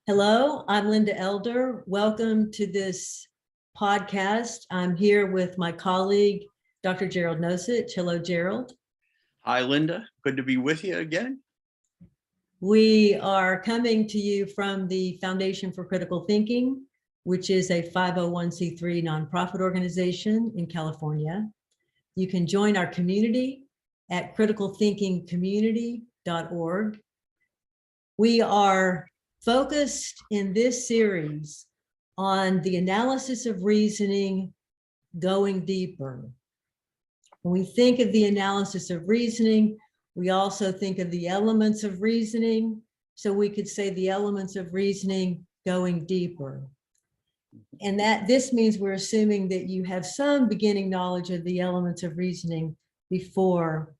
Hello, I'm Linda Elder. Welcome to this podcast. I'm here with my colleague, Dr. Gerald Nosich. Hello, Gerald. Hi, Linda. Good to be with you again. We are coming to you from the Foundation for Critical Thinking, which is a 501c3 nonprofit organization in California. You can join our community at criticalthinkingcommunity.org. We are focused in this series on the analysis of reasoning going deeper. When we think of the analysis of reasoning, we also think of the elements of reasoning. So we could say the elements of reasoning going deeper. And that this means we're assuming that you have some beginning knowledge of the elements of reasoning before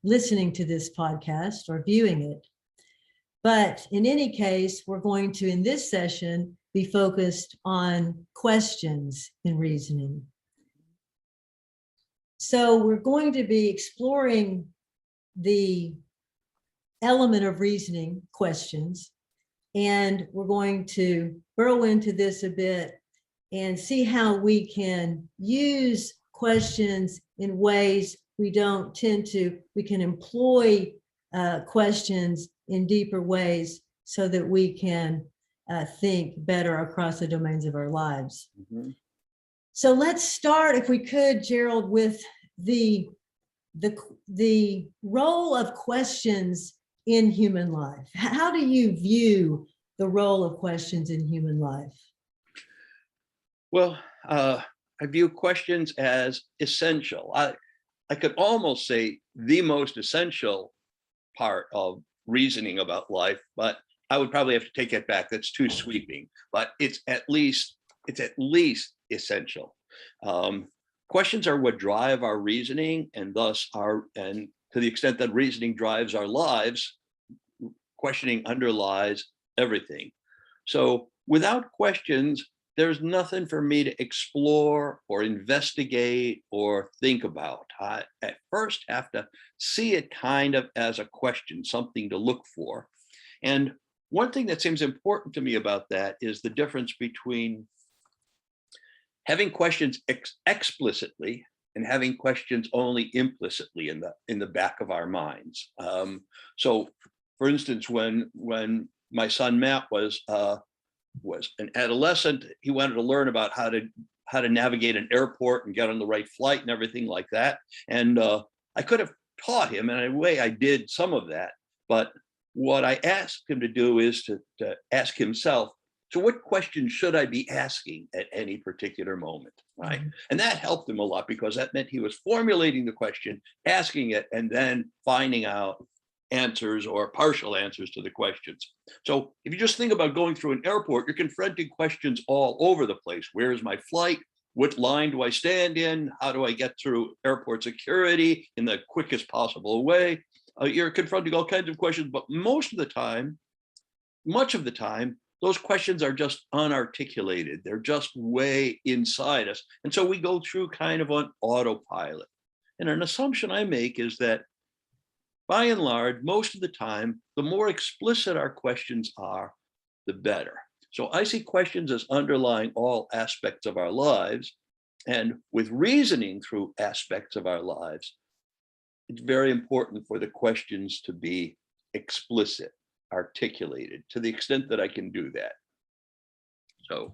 listening to this podcast or viewing it. But in any case, we're going to, in this session, be focused on questions in reasoning. So we're going to be exploring the element of reasoning, questions, and we're going to burrow into this a bit and see how we can use questions in ways we don't tend to. We can employ questions in deeper ways so that we can think better across the domains of our lives. Mm-hmm. So let's start, if we could, Gerald, with the role of questions in human life. How do you view the role of questions in human life? Well, I view questions as essential. I could almost say the most essential part of reasoning about life, but I would probably have to take it back. That's too sweeping, but it's at least essential. Questions are what drive our reasoning, and thus and to the extent that reasoning drives our lives, questioning underlies everything. So without questions, there's nothing for me to explore or investigate or think about. I at first have to see it kind of as a question, something to look for. And one thing that seems important to me about that is the difference between having questions explicitly and having questions only implicitly in the back of our minds. So, for instance, when my son Matt was an adolescent, he wanted to learn about how to navigate an airport and get on the right flight and everything like that. And I could have taught him, and in a way I did some of that. But what I asked him to do is to ask himself, so what questions should I be asking at any particular moment, right? Mm-hmm. And that helped him a lot because that meant he was formulating the question, asking it, and then finding out answers or partial answers to the questions. So if you just think about going through an airport, you're confronting questions all over the place. Where is my flight? What line do I stand in? How do I get through airport security in the quickest possible way? You're confronting all kinds of questions, but much of the time, those questions are just unarticulated. They're just way inside us. And so we go through kind of on autopilot. And an assumption I make is that by and large, most of the time, the more explicit our questions are, the better. So I see questions as underlying all aspects of our lives. And with reasoning through aspects of our lives, it's very important for the questions to be explicit, articulated, to the extent that I can do that. So.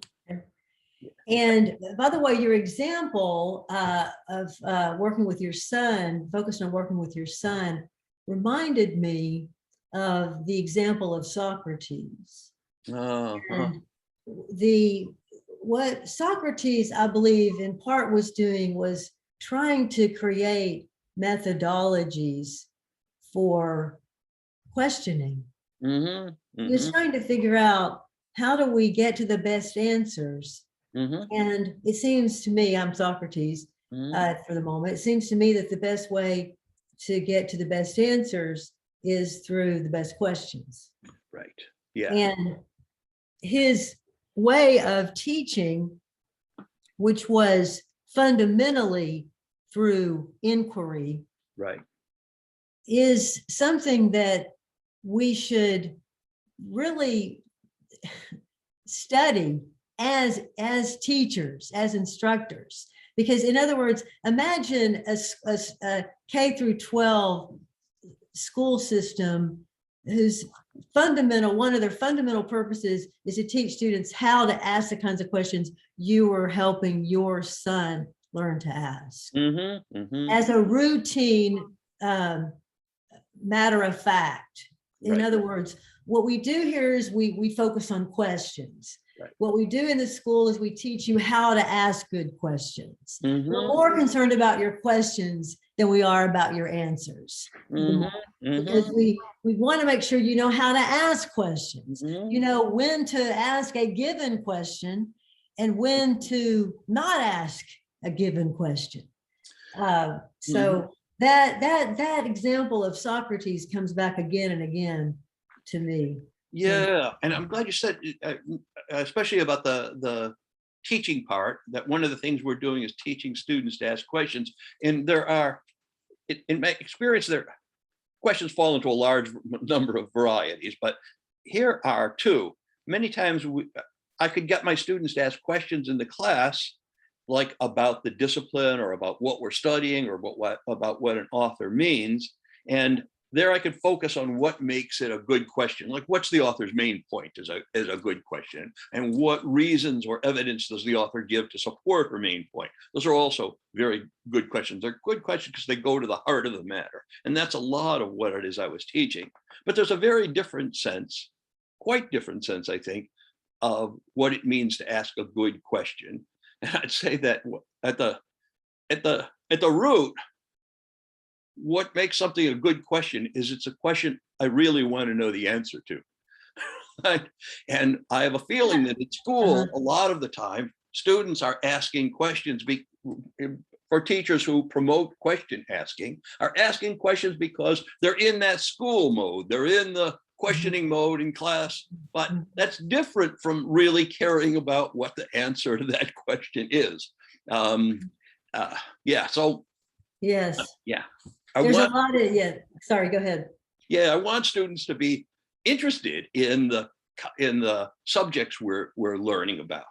And by the way, your example of working with your son, focused on working with your son, reminded me of the example of Socrates. And what Socrates, I believe, in part was doing was trying to create methodologies for questioning. Mm-hmm. Mm-hmm. He was trying to figure out, how do we get to the best answers? Mm-hmm. And it seems to me, I'm Socrates for the moment, it seems to me that the best way to get to the best answers is through the best questions. Right. Yeah. And his way of teaching, which was fundamentally through inquiry, right, is something that we should really study as teachers, as instructors. Because in other words, imagine a K through 12 school system whose one of their fundamental purposes is to teach students how to ask the kinds of questions you are helping your son learn to ask. As a routine matter of fact. In other words, what we do here is we focus on questions. What we do in the school is we teach you how to ask good questions. We're more concerned about your questions than we are about your answers. Because we want to make sure you know how to ask questions. You know when to ask a given question and when to not ask a given question. So that example of Socrates comes back again and again to me. Yeah, and I'm glad you said, especially about the teaching part, that one of the things we're doing is teaching students to ask questions. And there are, in my experience, questions fall into a large number of varieties, but here are two. Many times I could get my students to ask questions in the class, like about the discipline or about what we're studying or about what an author means. And there I could focus on what makes it a good question. Like, what's the author's main point is a good question. And what reasons or evidence does the author give to support her main point? Those are also very good questions. They're good questions because they go to the heart of the matter. And that's a lot of what it is I was teaching. But there's a very different sense, quite different sense, I think, of what it means to ask a good question. And I'd say that at the root, what makes something a good question is it's a question I really want to know the answer to. And I have a feeling that at school, a lot of the time, students are asking questions for teachers who promote question asking, are asking questions because they're in that school mode. They're in the questioning mode in class, but that's different from really caring about what the answer to that question is. Yeah, so. Yes. Yeah. There's a lot of, sorry, go ahead. Yeah, I want students to be interested in the subjects we're learning about.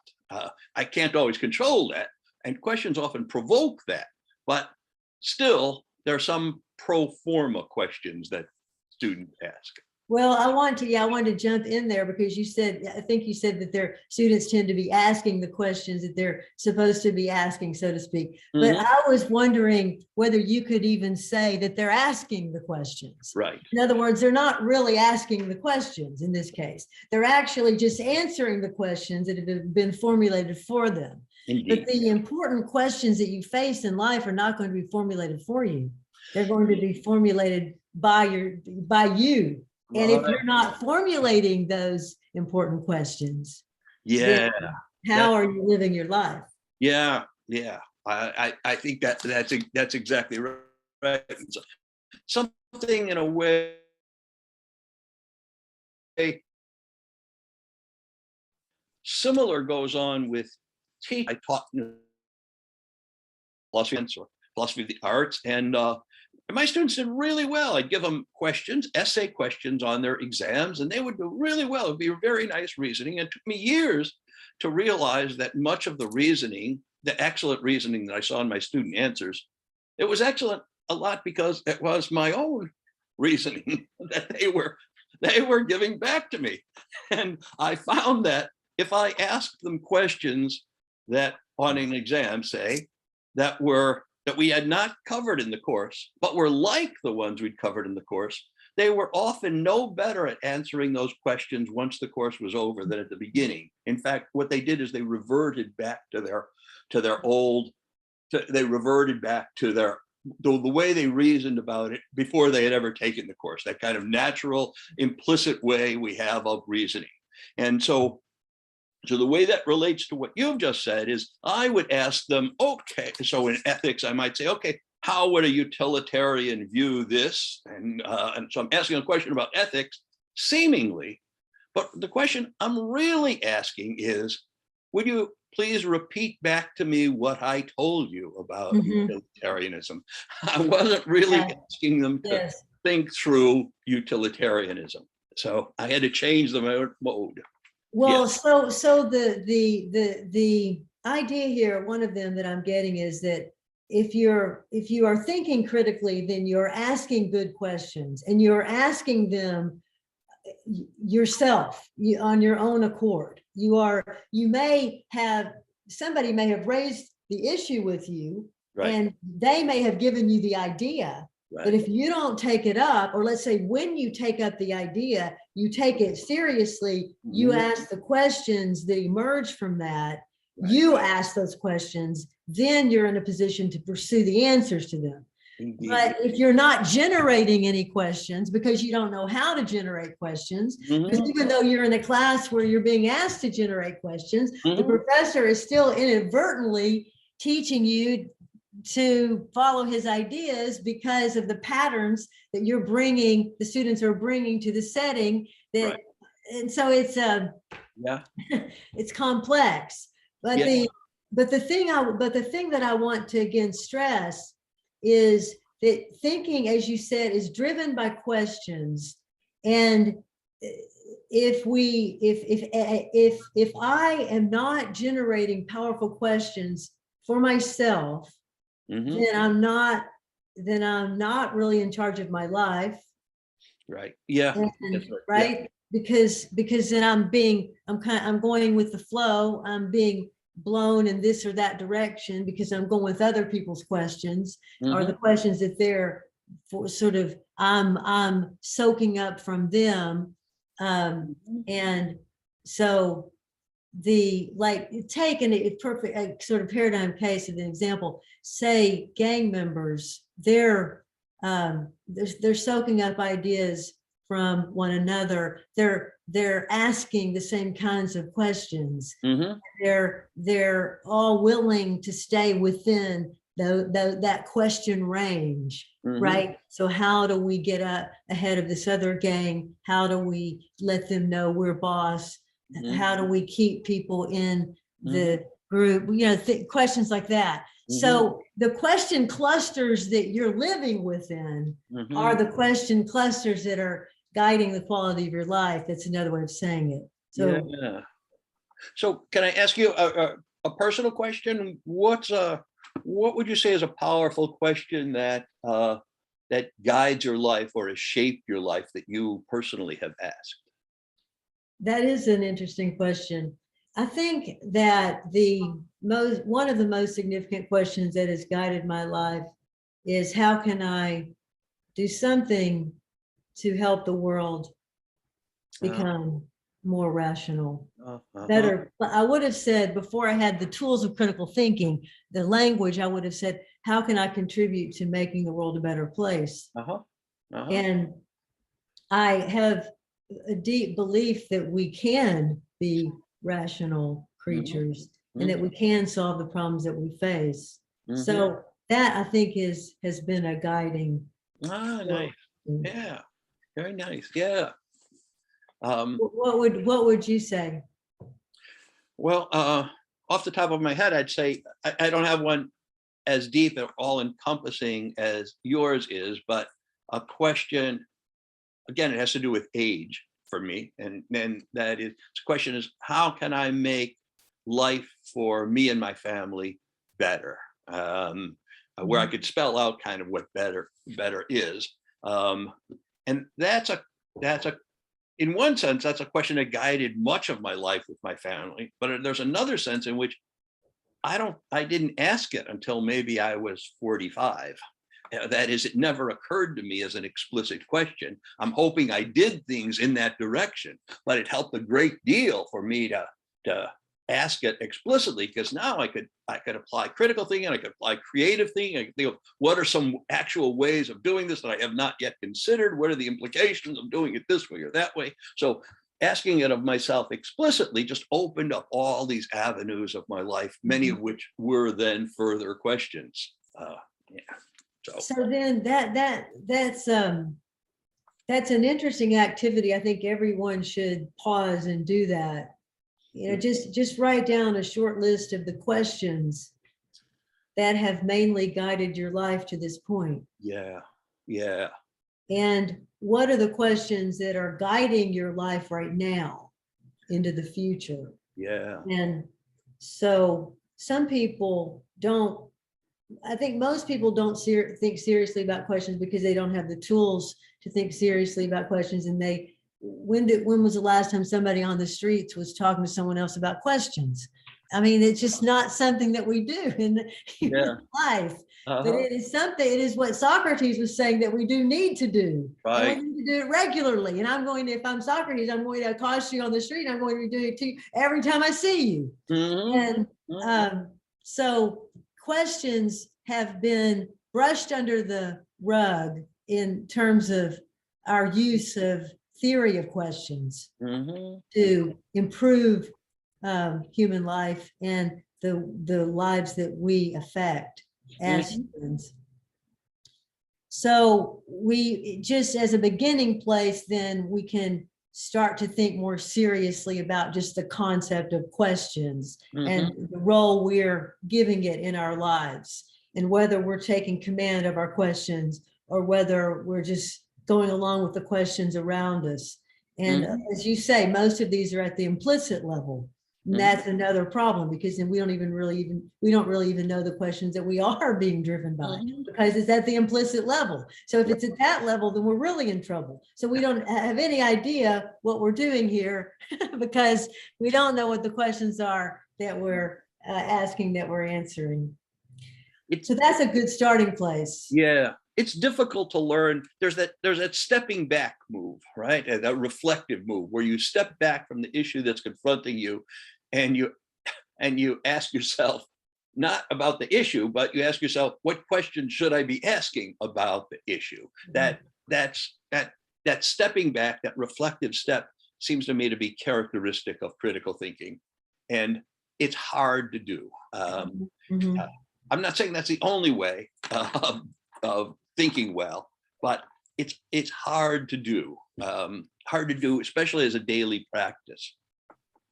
I can't always control that, and questions often provoke that, but still there are some pro forma questions that students ask. Well, I want to jump in there because I think you said that their students tend to be asking the questions that they're supposed to be asking, so to speak. But I was wondering whether you could even say that they're asking the questions. Right. In other words, they're not really asking the questions in this case. They're actually just answering the questions that have been formulated for them. Indeed. But the important questions that you face in life are not going to be formulated for you. They're going to be formulated by you. And if you're not formulating those important questions, how are you living your life? Yeah. I think that's exactly right. Something in a way similar goes on with teaching. I taught philosophy of the arts, and my students did really well. I'd give them essay questions on their exams, and they would do really well. It'd be very nice reasoning. It took me years to realize that much of the reasoning, the excellent reasoning that I saw in my student answers, it was excellent a lot because it was my own reasoning that they were giving back to me. And I found that if I asked them questions that on an exam, say, that we had not covered in the course, but were like the ones we'd covered in the course, they were often no better at answering those questions once the course was over than at the beginning. In fact, what they did is they reverted back to the way they reasoned about it before they had ever taken the course, that kind of natural, implicit way we have of reasoning. And so the way that relates to what you've just said is I would ask them, okay, so in ethics, I might say, okay, how would a utilitarian view this? And so I'm asking a question about ethics, seemingly, but the question I'm really asking is, would you please repeat back to me what I told you about utilitarianism? I wasn't really asking them to think through utilitarianism. So I had to change the mode. Well, Yes. so the idea here, one of them that I'm getting is that if you are thinking critically, then you're asking good questions and you're asking them yourself, on your own accord. You may have, somebody may have raised the issue with you, Right. and they may have given you the idea. But Right. if you don't take it up, or let's say when you take up the idea, you take it seriously, you Mhm. ask the questions that emerge from that, Right. you ask those questions, then you're in a position to pursue the answers to them. Indeed. But if you're not generating any questions because you don't know how to generate questions, because Mhm. even though you're in a class where you're being asked to generate questions, the Mhm. professor is still inadvertently teaching you to follow his ideas because of the patterns that you're bringing, the students are bringing to the setting. That, Right. and so it's Yeah. it's complex. But Yeah. the thing that I want to again stress is that thinking, as you said, is driven by questions. And if I am not generating powerful questions for myself, Mhm. then I'm not really in charge of my life. Right. Yeah. And, That's right. Yeah. right, because then I'm going with the flow. I'm being blown in this or that direction because I'm going with other people's questions, or the Mhm. questions that they're for sort of I'm soaking up from them. Mhm. And so the, like, take a perfect sort of paradigm case of an example, say gang members, they're soaking up ideas from one another. They're asking the same kinds of questions. Mhm. They're all willing to stay within that question range, Mhm. right? So how do we get ahead of this other gang? How do we let them know we're boss? Mhm. How do we keep people in Mhm. the group? Questions like that. Mhm. So the question clusters that you're living within are Mhm. the question clusters that are guiding the quality of your life. That's another way of saying it. So Yeah. So can I ask you a personal question? What would you say is a powerful question that that guides your life or has shaped your life that you personally have asked? that is an interesting question. I think that one of the most significant questions that has guided my life is, how can I do something to help the world Uh, become more rational, uh-huh. better? But I would have said, before I had the tools of critical thinking, the language, I would have said, how can I contribute to making the world a better place? Uh-huh. Uh-huh. And I have a deep belief that we can be rational Mhm. creatures and that Mhm. we can solve the problems that we face. Mhm. So that, I think, has been a guiding Ah, nice. force. Yeah. Very nice. Yeah. Um, What would you say? well, off the top of my head, I'd say I don't have one as deep and all encompassing as yours is, but a question, again, it has to do with age for me. And then the question is, how can I make life for me and my family better? Where I Mhm. could spell out kind of what better is. Um, and that's a in one sense, that's a question that guided much of my life with my family. But there's another sense in which I didn't ask it until maybe I was 45. That is, it never occurred to me as an explicit question. I'm hoping I did things in that direction, but it helped a great deal for me to ask it explicitly, because now I could apply critical thinking, I could apply creative thinking. I could think of what are some actual ways of doing this that I have not yet considered. What are the implications of doing it this way or that way? So asking it of myself explicitly just opened up all these avenues of my life, many of which were then further questions. Yeah. So So then that's an interesting activity. I think everyone should pause and do that. Just write down a short list of the questions that have mainly guided your life to this point. yeah, yeah. And what are the questions that are guiding your life right now? into the future. Yeah. And so some people don't, I think most people don't think seriously about questions because they don't have the tools to think seriously about questions. And when was the last time somebody on the streets was talking to someone else about questions? I mean, it's just not something that we do in human life. But it is something, it is what Socrates was saying that we do need to do. Right. And we need to do it regularly. And I'm going to, if I'm Socrates, I'm going to accost you on the street. I'm going to be doing it to you every time I see you. And so questions have been brushed under the rug in terms of our use of theory of questions to improve human life and the lives that we affect as humans. So we just, as a beginning place, then we can start to think more seriously about just the concept of questions and the role we're giving it in our lives, and whether we're taking command of our questions or whether we're just going along with the questions around us. And as you say, most of these are at the implicit level. And that's another problem, because then we don't really even know the questions that we are being driven by, because it's at the implicit level. So if it's at that level, then we're really in trouble. So we don't have any idea what we're doing here because we don't know what the questions are that we're asking, that we're answering. So that's a good starting place. Yeah, it's difficult to learn. There's that stepping back move, right? That reflective move where you step back from the issue that's confronting you, and you ask yourself not about the issue, but you ask yourself, what questions should I be asking about the issue? That stepping back, that reflective step, seems to me to be characteristic of critical thinking, and it's hard to do. I'm not saying that's the only way of thinking well, but it's hard to do. Especially as a daily practice.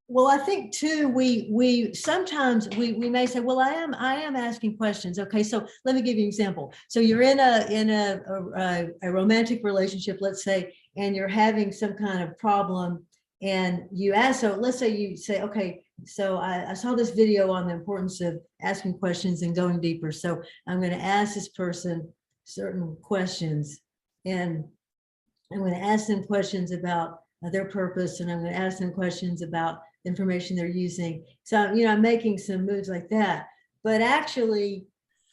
Well, I think too, we sometimes we may say, well, I am asking questions. Okay, so let me give you an example. So you're in a romantic relationship, let's say, and you're having some kind of problem, and you ask. So let's say you say, okay, so I saw this video on the importance of asking questions and going deeper. So I'm going to ask this person certain questions, and I'm going to ask them questions about their purpose, and I'm going to ask them questions about the information they're using. So, I'm making some moves like that, but actually,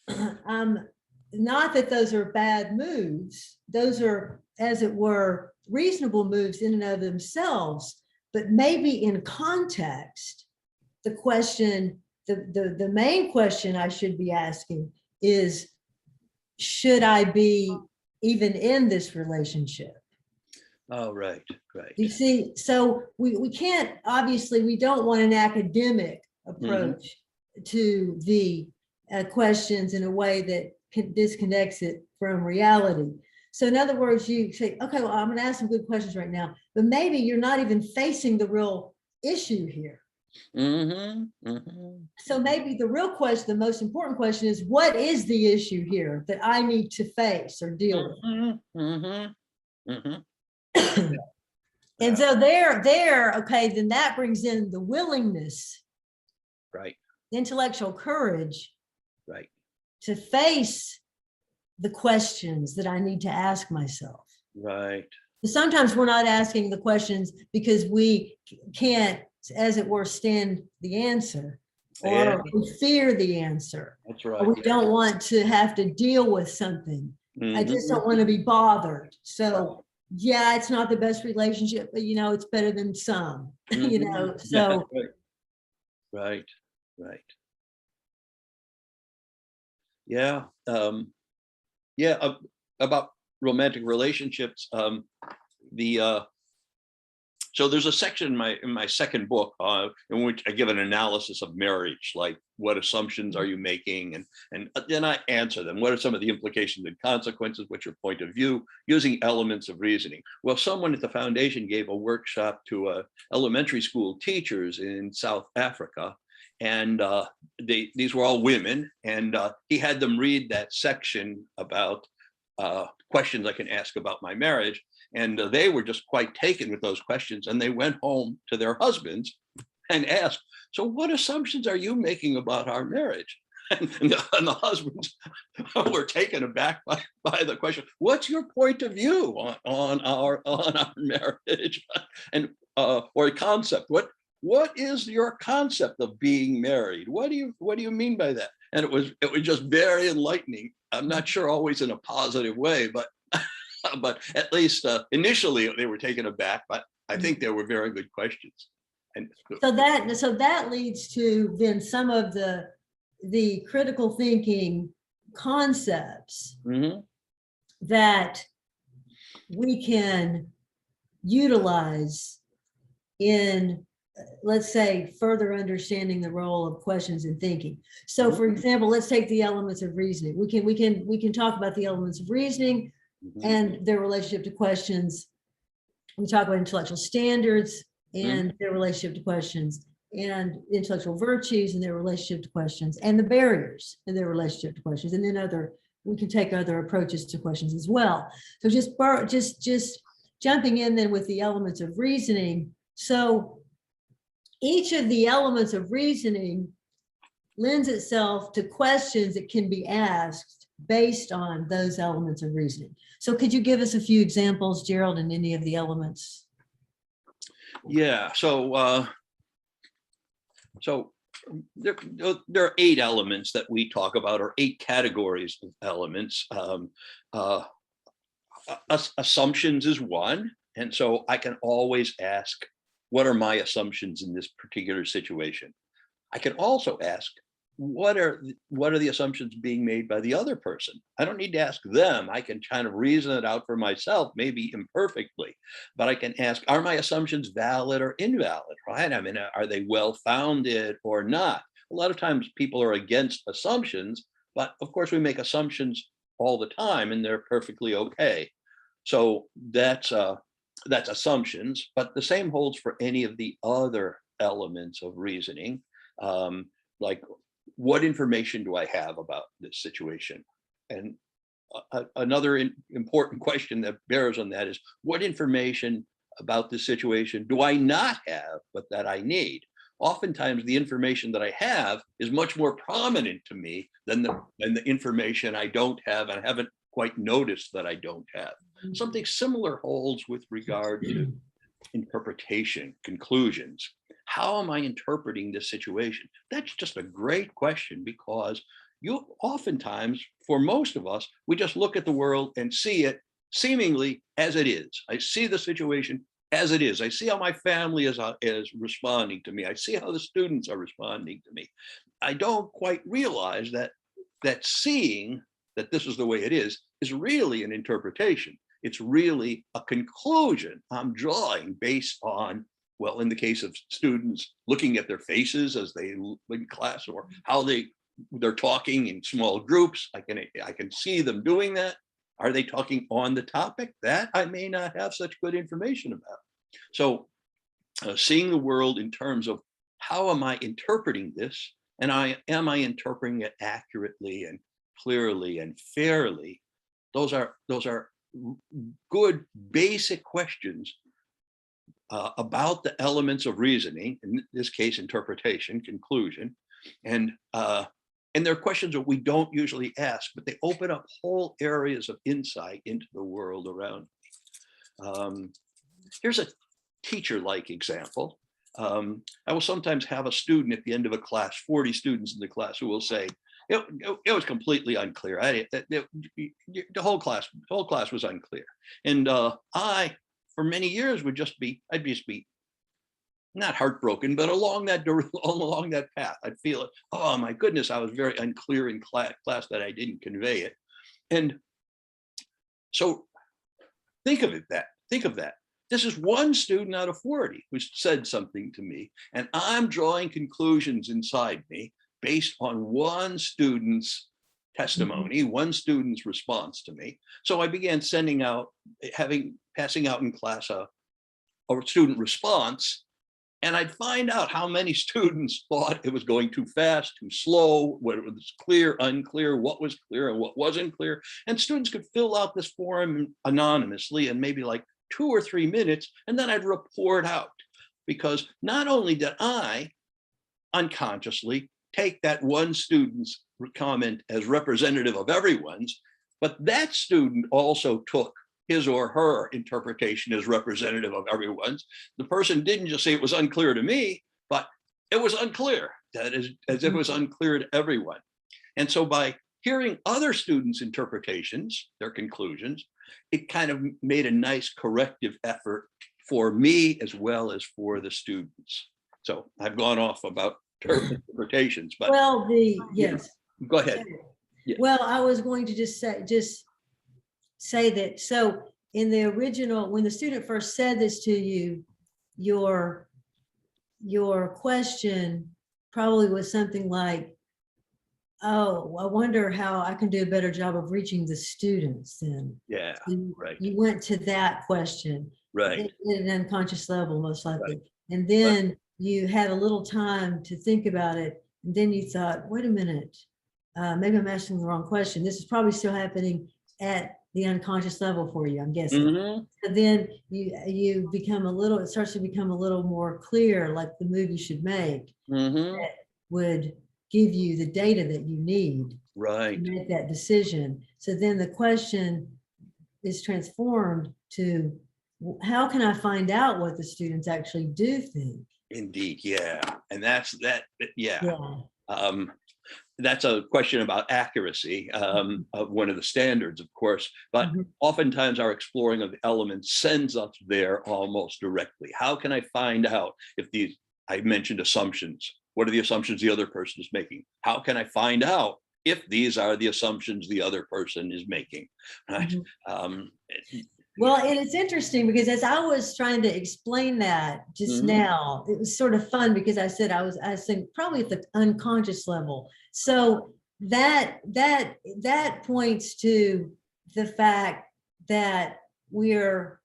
not that those are bad moves. Those are, as it were, reasonable moves in and of themselves, but maybe in context, the question, the main question I should be asking is, should I be even in this relationship? Oh, right. You see, so we can't, obviously, we don't want an academic approach to the questions in a way that disconnects it from reality. So in other words, you say, okay, well, I'm going to ask some good questions right now, but maybe you're not even facing the real issue here. So maybe the real question, the most important question is, what is the issue here that I need to face or deal with? And so there, okay, then that brings in the willingness, right, intellectual courage, right, to face the questions that I need to ask myself. Right. Sometimes we're not asking the questions because we can't, as it were, stand the answer, or we fear the answer. That's right. Or we don't want to have to deal with something. I just don't want to be bothered. So yeah, it's not the best relationship, but it's better than some, so. Right. Yeah. About romantic relationships. So there's a section in my second book in which I give an analysis of marriage, like what assumptions are you making, and then I answer them. What are some of the implications and consequences? What's your point of view? Using elements of reasoning. Well, someone at the foundation gave a workshop to elementary school teachers in South Africa, and these were all women, and he had them read that section about questions I can ask about my marriage. And they were just quite taken with those questions. And they went home to their husbands and asked, so what assumptions are you making about our marriage? And the husbands were taken aback by the question, what's your point of view on our marriage? And or a concept, what is your concept of being married? What do you mean by that? And it was just very enlightening. I'm not sure always in a positive way, but at least initially they were taken aback, but I think they were very good questions. And so that leads to then some of the critical thinking concepts that we can utilize in, let's say, further understanding the role of questions in thinking. So for example, let's take the elements of reasoning. We can talk about the elements of reasoning and their relationship to questions. We talk about intellectual standards and their relationship to questions, and intellectual virtues and their relationship to questions, and the barriers and their relationship to questions, and then we can take other approaches to questions as well. So just jumping in then with the elements of reasoning. So each of the elements of reasoning lends itself to questions that can be asked based on those elements of reasoning. So could you give us a few examples, Gerald, in any of the elements? Yeah, so there are 8 elements that we talk about, or 8 categories of elements. Assumptions is one, and so I can always ask, what are my assumptions in this particular situation? I can also ask, what are the assumptions being made by the other person? I don't need to ask them. I can kind of reason it out for myself, maybe imperfectly, but I can ask, are my assumptions valid or invalid, right? I mean, are they well-founded or not? A lot of times people are against assumptions, but of course we make assumptions all the time and they're perfectly okay. So that's assumptions, but the same holds for any of the other elements of reasoning. Like, what information do I have about this situation? And another important question that bears on that is, what information about this situation do I not have, but that I need? Oftentimes the information that I have is much more prominent to me than the information I don't have and haven't quite noticed that I don't have. Something similar holds with regard to interpretation, conclusions. How am I interpreting this situation? That's just a great question, because oftentimes, for most of us, we just look at the world and see it seemingly as it is. I see the situation as it is. I see how my family is responding to me. I see how the students are responding to me. I don't quite realize that seeing that this is the way it is really an interpretation. It's really a conclusion I'm drawing based on, well, in the case of students, looking at their faces as they in class, or how they're talking in small groups. I can see them doing that. Are they talking on the topic? That I may not have such good information about. So seeing the world in terms of, how am I interpreting this? And am I interpreting it accurately and clearly and fairly? Those are good basic questions about the elements of reasoning, in this case, interpretation, conclusion. And they're questions that we don't usually ask, but they open up whole areas of insight into the world around me. Here's a teacher-like example. I will sometimes have a student at the end of a class, 40 students in the class, who will say, it was completely unclear. The whole class was unclear. And I, for many years, I'd just be not heartbroken, but along that path, I'd feel it. Oh my goodness, I was very unclear in class that I didn't convey it. And so think of that. This is one student out of 40 who said something to me, and I'm drawing conclusions inside me based on one student's testimony, one student's response to me. So I began passing out in class a student response, and I'd find out how many students thought it was going too fast, too slow, what was clear, unclear, what was clear and what wasn't clear. And students could fill out this form anonymously and maybe like 2 or 3 minutes, and then I'd report out. Because not only did I unconsciously take that one student's comment as representative of everyone's, but that student also took his or her interpretation as representative of everyone's. The person didn't just say it was unclear to me, but it was unclear. That is, as if it was unclear to everyone. And so by hearing other students' interpretations, their conclusions, it kind of made a nice corrective effort for me as well as for the students. So I've gone off about interpretations, but Well, yes. Go ahead. Yeah. Well, I was going to just say that. So in the original, when the student first said this to you, your question probably was something like, oh, I wonder how I can do a better job of reaching the students then. Yeah, So right. You went to that question. Right. At an unconscious level, most likely. Right. And then you had a little time to think about it. And then you thought, wait a minute, maybe I'm asking the wrong question. This is probably still happening at the unconscious level for you, I'm guessing. Mm-hmm. So then you become it starts to become a little more clear, like the move you should make, Mm-hmm. that would give you the data that you need Right. to make that decision. So then the question is transformed to, how can I find out what the students actually do think? Indeed, yeah. And that's that, yeah. Yeah. That's a question about accuracy of one of the standards, of course, but oftentimes our exploring of the elements sends us there almost directly. How can I find out if these, I mentioned assumptions, what are the assumptions the other person is making? How can I find out if these are the assumptions the other person is making? Right? Well, and it's interesting because as I was trying to explain that just now, it was sort of fun because I said I was saying probably at the unconscious level. So that points to the fact that we're,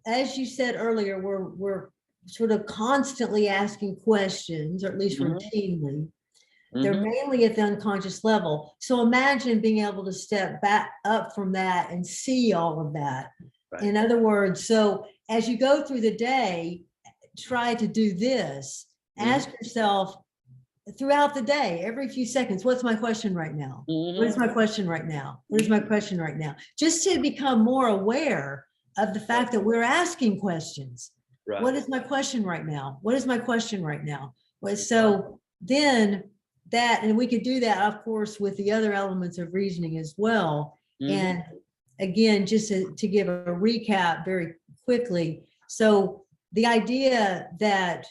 as you said earlier, we're sort of constantly asking questions, or at least routinely. They're mainly at the unconscious level. So imagine being able to step back up from that and see all of that. Right. In other words, so as you go through the day, try to do this. Ask yourself throughout the day, every few seconds, what's my question right now? What is my question right now? What is my question right now? Just to become more aware of the fact that we're asking questions. Right. What is my question right now? What is my question right now? So then that, and we could do that, of course, with the other elements of reasoning as well. And again, just to give a recap very quickly. So the idea that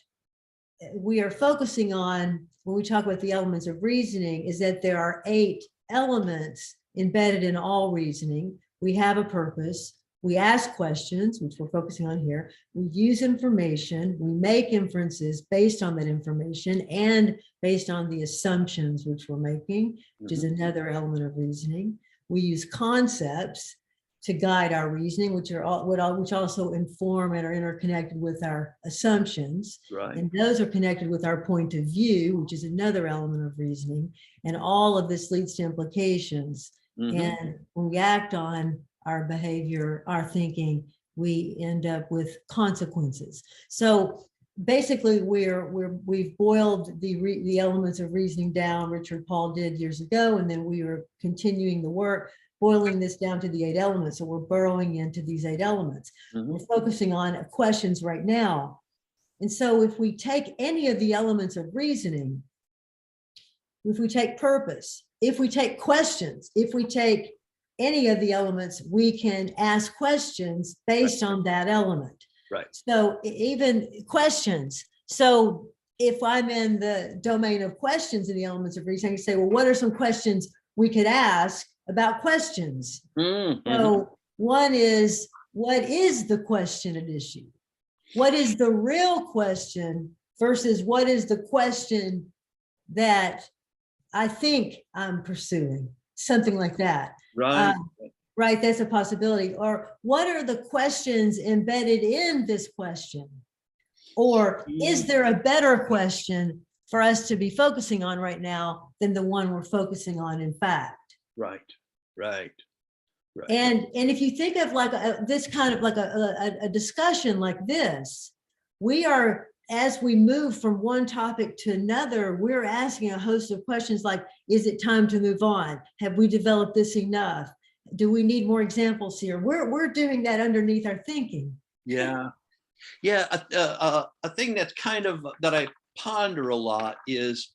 we are focusing on when we talk about the elements of reasoning is that there are 8 elements embedded in all reasoning. We have a purpose. We ask questions, which we're focusing on here. We use information. We make inferences based on that information and based on the assumptions which we're making, which is another element of reasoning. We use concepts to guide our reasoning, which also inform and are interconnected with our assumptions. Right. And those are connected with our point of view, which is another element of reasoning. And all of this leads to implications. And when we act on our behavior, our thinking, we end up with consequences. So basically, we've boiled the elements of reasoning down. Richard Paul did years ago, and then we are continuing the work, boiling this down to the 8 elements. So we're burrowing into these 8 elements. We're focusing on questions right now. And so if we take any of the elements of reasoning, if we take purpose, if we take questions, if we take any of the elements, we can ask questions based on that element. Right. So even questions. So if I'm in the domain of questions in the elements of reasoning, I can say, well, what are some questions we could ask about questions? So one is, what is the question at issue? What is the real question versus what is the question that I think I'm pursuing? Something like that. Right. Right, that's a possibility. Or what are the questions embedded in this question? Or is there a better question for us to be focusing on right now than the one we're focusing on, in fact? Right. right. And if you think of like this kind of like a discussion like this, we are, as we move from one topic to another, we're asking a host of questions like, is it time to move on? Have we developed this enough? Do we need more examples here? We're doing that underneath our thinking. Yeah. Yeah. A thing that's kind of that I ponder a lot is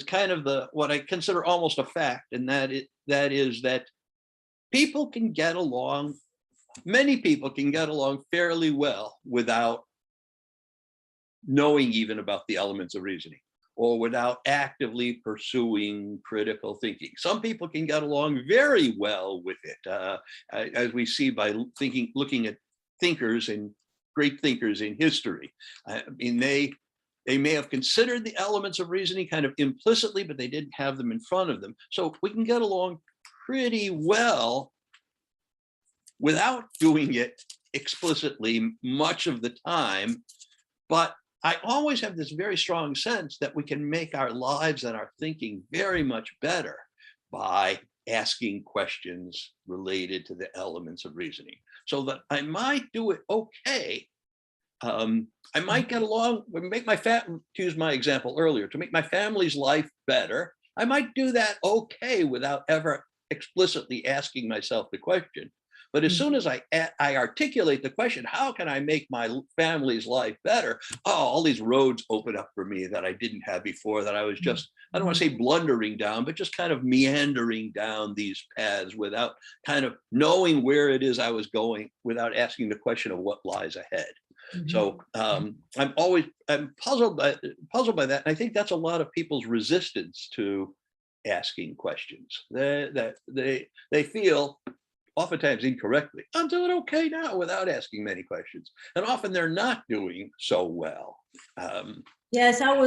kind of what I consider almost a fact, and that is that people can get along, many people can get along fairly well without knowing even about the elements of reasoning, or without actively pursuing critical thinking. Some people can get along very well with it, as we see by looking at thinkers and great thinkers in history. I mean, they may have considered the elements of reasoning kind of implicitly, but they didn't have them in front of them. So we can get along pretty well without doing it explicitly much of the time. But I always have this very strong sense that we can make our lives and our thinking very much better by asking questions related to the elements of reasoning. So that I might do it okay. I might get along, to use my example earlier, to make my family's life better. I might do that okay without ever explicitly asking myself the question. But as soon as I articulate the question, how can I make my family's life better? Oh, all these roads open up for me that I didn't have before, that I was just, I don't want to say blundering down, but just kind of meandering down these paths without kind of knowing where it is I was going, without asking the question of what lies ahead. So I'm puzzled by that. And I think that's a lot of people's resistance to asking questions. They feel, oftentimes incorrectly, I'm doing okay now without asking many questions. And often they're not doing so well. Yes, I'm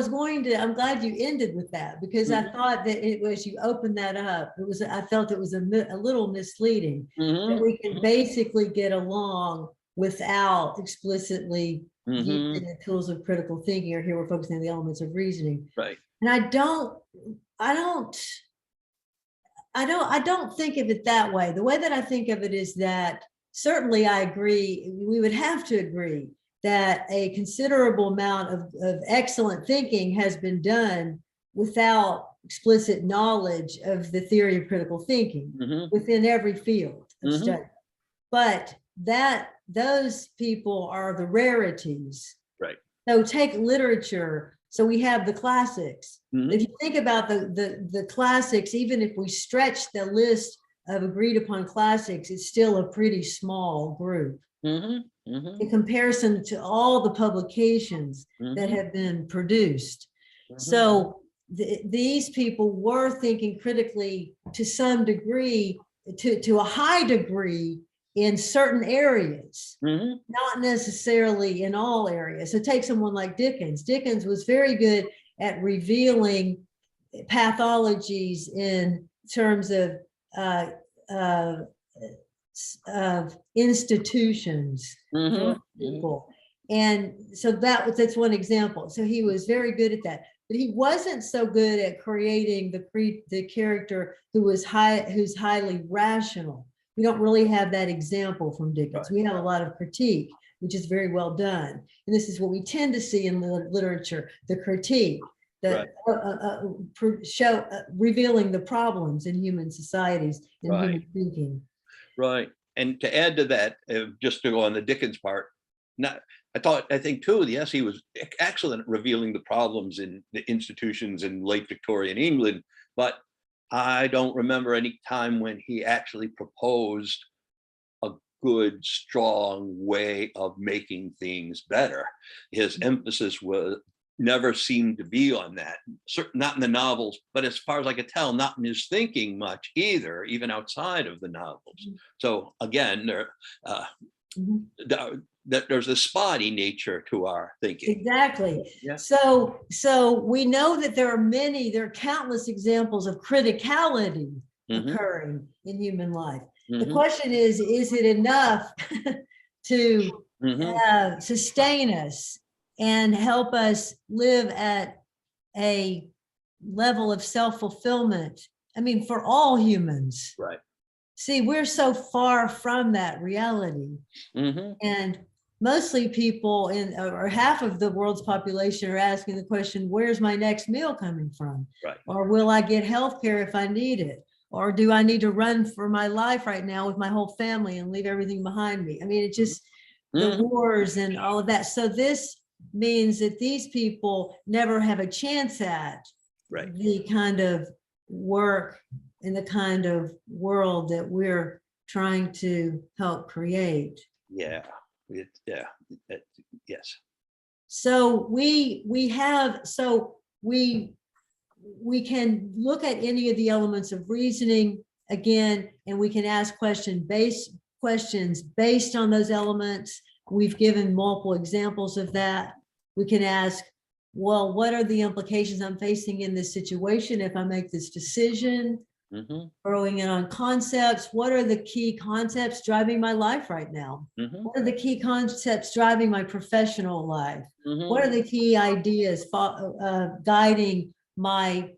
glad you ended with that, because I thought that it was, you opened that up. I felt it was a little misleading, that we can basically get along without explicitly using the tools of critical thinking, or here we're focusing on the elements of reasoning. Right. And I don't think of it that way. The way that I think of it is that certainly I agree, we would have to agree that a considerable amount of excellent thinking has been done without explicit knowledge of the theory of critical thinking within every field of study. But those people are the rarities. Right. So take literature. So we have the classics. If you think about the classics, even if we stretch the list of agreed upon classics, it's still a pretty small group in comparison to all the publications that have been produced. So these people were thinking critically to some degree, to a high degree, in certain areas, not necessarily in all areas. So take someone like Dickens. Dickens was very good at revealing pathologies in terms of institutions for people. And so that's one example. So he was very good at that. But he wasn't so good at creating the character who's highly rational. We don't really have that example from Dickens. Right. We have a lot of critique, which is very well done. And this is what we tend to see in the literature, the critique, revealing the problems in human societies and human thinking. Right. And to add to that, just to go on the Dickens part, I think too, yes, he was excellent at revealing the problems in the institutions in late Victorian England, but I don't remember any time when he actually proposed a good, strong way of making things better. His emphasis never seemed to be on that, not in the novels, but as far as I could tell, not in his thinking much either, even outside of the novels. So again, there's a spotty nature to our thinking. Exactly. Yeah. So we know that there are countless examples of criticality occurring in human life. The question is it enough to sustain us and help us live at a level of self-fulfillment? I mean, for all humans. Right. See, we're so far from that reality. Mm-hmm. And mostly people in, or half of the world's population are asking the question, where's my next meal coming from? Right. Or will I get health care if I need it? Or do I need to run for my life right now with my whole family and leave everything behind me? I mean, it just, the Mm-hmm. wars and all of that. So this means that these people never have a chance at Right. the kind of work and the kind of world that we're trying to help create. Yeah. Yeah. Yes. So we have, so we can look at any of the elements of reasoning again, and we can ask questions based on those elements. We've given multiple examples of that. We can ask, well, what are the implications I'm facing in this situation if I make this decision? Mm-hmm. Throwing in on concepts. What are the key concepts driving my life right now? Mm-hmm. What are the key concepts driving my professional life? Mm-hmm. What are the key ideas guiding my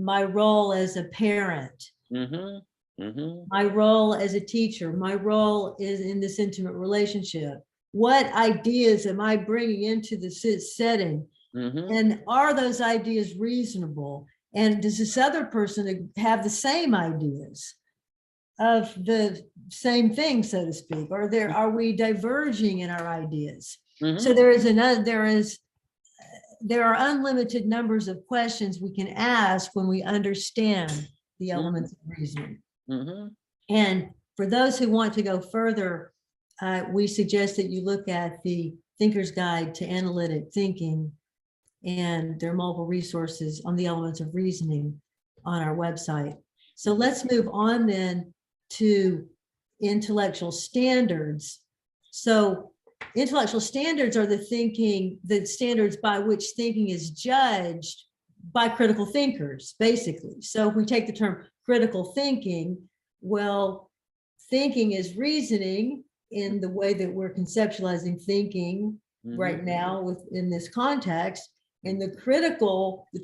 role as a parent, Mm-hmm. Mm-hmm. my role as a teacher, my role is in this intimate relationship? What ideas am I bringing into the setting? Mm-hmm. And are those ideas reasonable? And does this other person have the same ideas of the same thing, so to speak? Or are we diverging in our ideas? Mm-hmm. So there are unlimited numbers of questions we can ask when we understand the elements of reasoning. Mm-hmm. And for those who want to go further, we suggest that you look at the Thinker's Guide to Analytic Thinking, and there are multiple resources on the elements of reasoning on our website. So let's move on then to intellectual standards. So intellectual standards are the standards by which thinking is judged by critical thinkers, basically. So if we take the term critical thinking, well, thinking is reasoning in the way that we're conceptualizing thinking right now within this context. And the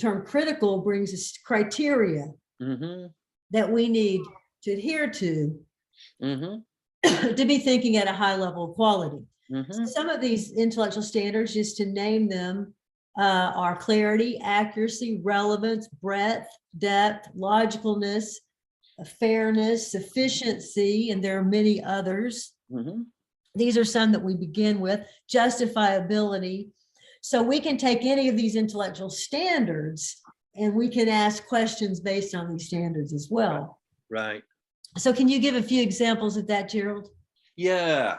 term critical brings us criteria that we need to adhere to to be thinking at a high level of quality. So some of these intellectual standards, just to name them, are clarity, accuracy, relevance, breadth, depth, logicalness, fairness, sufficiency, and there are many others. These are some that we begin with. Justifiability. So we can take any of these intellectual standards and we can ask questions based on these standards as well. Right. So can you give a few examples of that, Gerald? Yeah.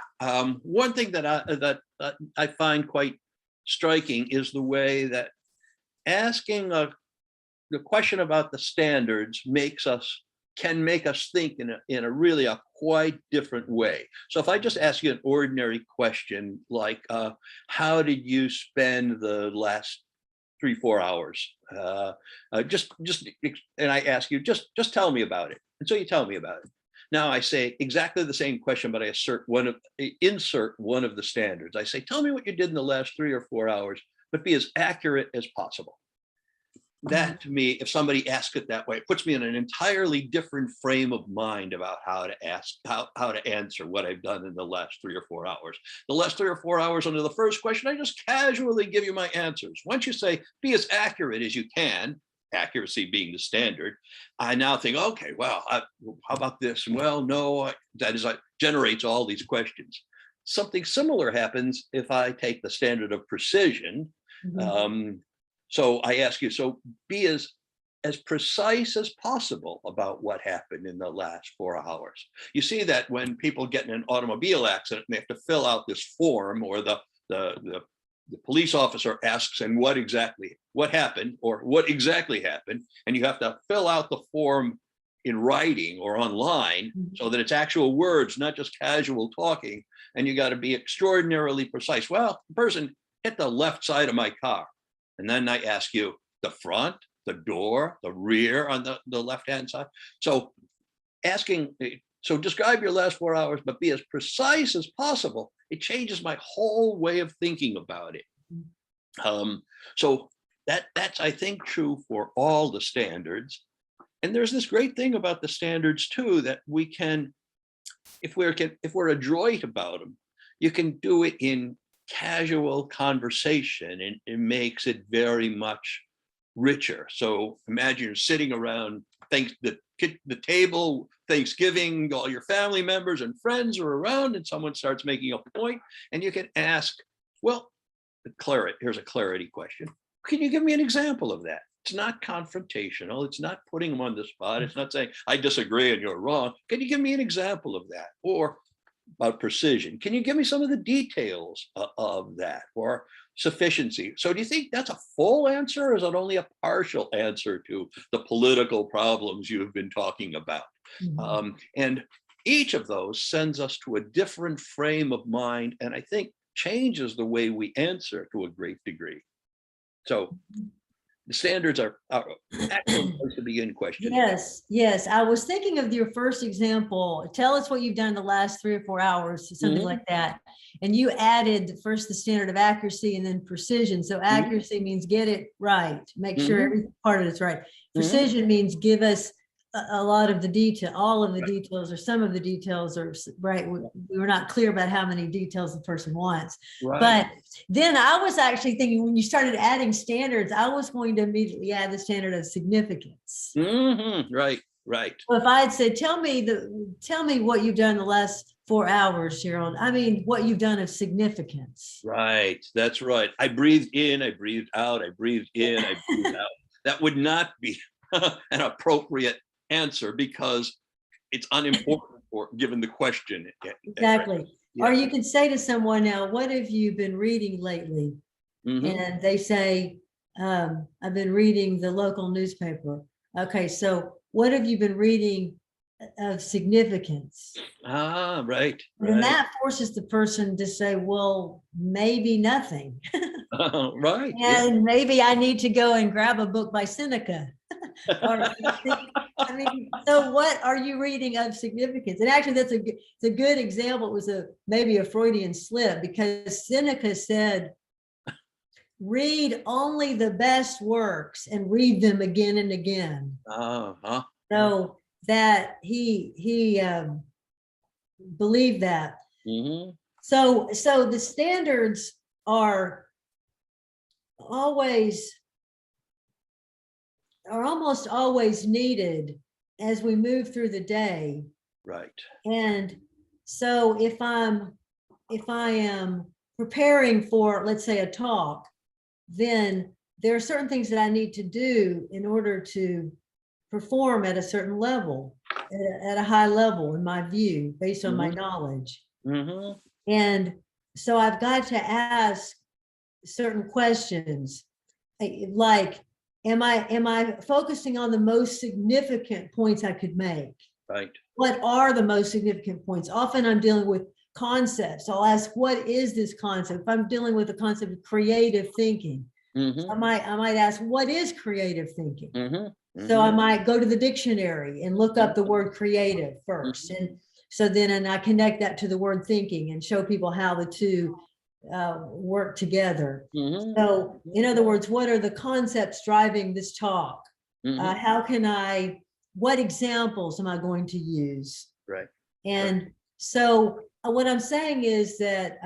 One thing that I find quite striking is the way that asking the question about the standards can make us think in a really quite different way. So if I just ask you an ordinary question like, how did you spend the last 3-4 hours? And I ask you, just tell me about it. And so you tell me about it. Now I say exactly the same question, but I insert one of the standards. I say, tell me what you did in the last 3 or 4 hours, but be as accurate as possible. That to me, if somebody asks it that way, it puts me in an entirely different frame of mind about how to answer what I've done in the last 3 or 4 hours. The last 3 or 4 hours under the first question, I just casually give you my answers. Once you say, be as accurate as you can, accuracy being the standard, I now think, okay, well, how about this? Well, no, that generates all these questions. Something similar happens if I take the standard of precision. So I ask you, so be as precise as possible about what happened in the last 4 hours. You see that when people get in an automobile accident, and they have to fill out this form, or the police officer asks, and what happened, or what exactly happened, and you have to fill out the form in writing or online so that it's actual words, not just casual talking, and you got to be extraordinarily precise. Well, the person hit the left side of my car. And then I ask you, the front, the door, the rear on the left-hand side. So describe your last 4 hours, but be as precise as possible. It changes my whole way of thinking about it. So that's, I think, true for all the standards. And there's this great thing about the standards too, that we can if we're adroit about them, you can do it in casual conversation, and it makes it very much richer. So imagine you're sitting around the table, Thanksgiving, all your family members and friends are around, and someone starts making a point, and you can ask, well, here's a clarity question. Can you give me an example of that? It's not confrontational. It's not putting them on the spot. It's not saying, I disagree and you're wrong. Can you give me an example of that? Or about precision, can you give me some of the details of that? Or sufficiency. So do you think that's a full answer, or is it only a partial answer to the political problems you've been talking about? Mhm. And each of those sends us to a different frame of mind, and I think changes the way we answer to a great degree. So the standards are an excellent place to begin questioning. Yes, yes. I was thinking of your first example. Tell us what you've done in the last 3 or 4 hours, something like that. And you added first the standard of accuracy and then precision. So accuracy means get it right, make sure every part of it's right. Precision means give us a lot of the detail, all of the details, or some of the details are right. We were not clear about how many details the person wants. Right. But then I was actually thinking, when you started adding standards, I was going to immediately add the standard of significance. Right, right. Well, if I had said, tell me what you've done the last 4 hours, Gerald, I mean, what you've done of significance. Right, that's right. I breathed in, I breathed out, I breathed in, I breathed out. That would not be an appropriate answer because it's unimportant given the question. Exactly. Yeah. Or you could say to someone, now, what have you been reading lately? And they say, I've been reading the local newspaper. Okay, so what have you been reading of significance? Ah, right. And that forces the person to say, well, maybe nothing. Right. And maybe I need to go and grab a book by Seneca. I mean, so what are you reading of significance? And actually, it's a good example. It was maybe a Freudian slip, because Seneca said, read only the best works and read them again and again. So that he believed that. So the standards are almost always needed as we move through the day. Right. And so if I am preparing for, let's say, a talk, then there are certain things that I need to do in order to perform at a certain level, at a high level, in my view, based on my knowledge. And so I've got to ask certain questions, like, am I focusing on the most significant points I could make? Right. What are the most significant points? Often I'm dealing with concepts. I'll ask, what is this concept? If I'm dealing with the concept of creative thinking, I might ask, what is creative thinking? So I might go to the dictionary and look up the word creative first. And so then I connect that to the word thinking and show people how the two work together. So in other words, what are the concepts driving this talk? What examples am I going to use? Right. And so what I'm saying is that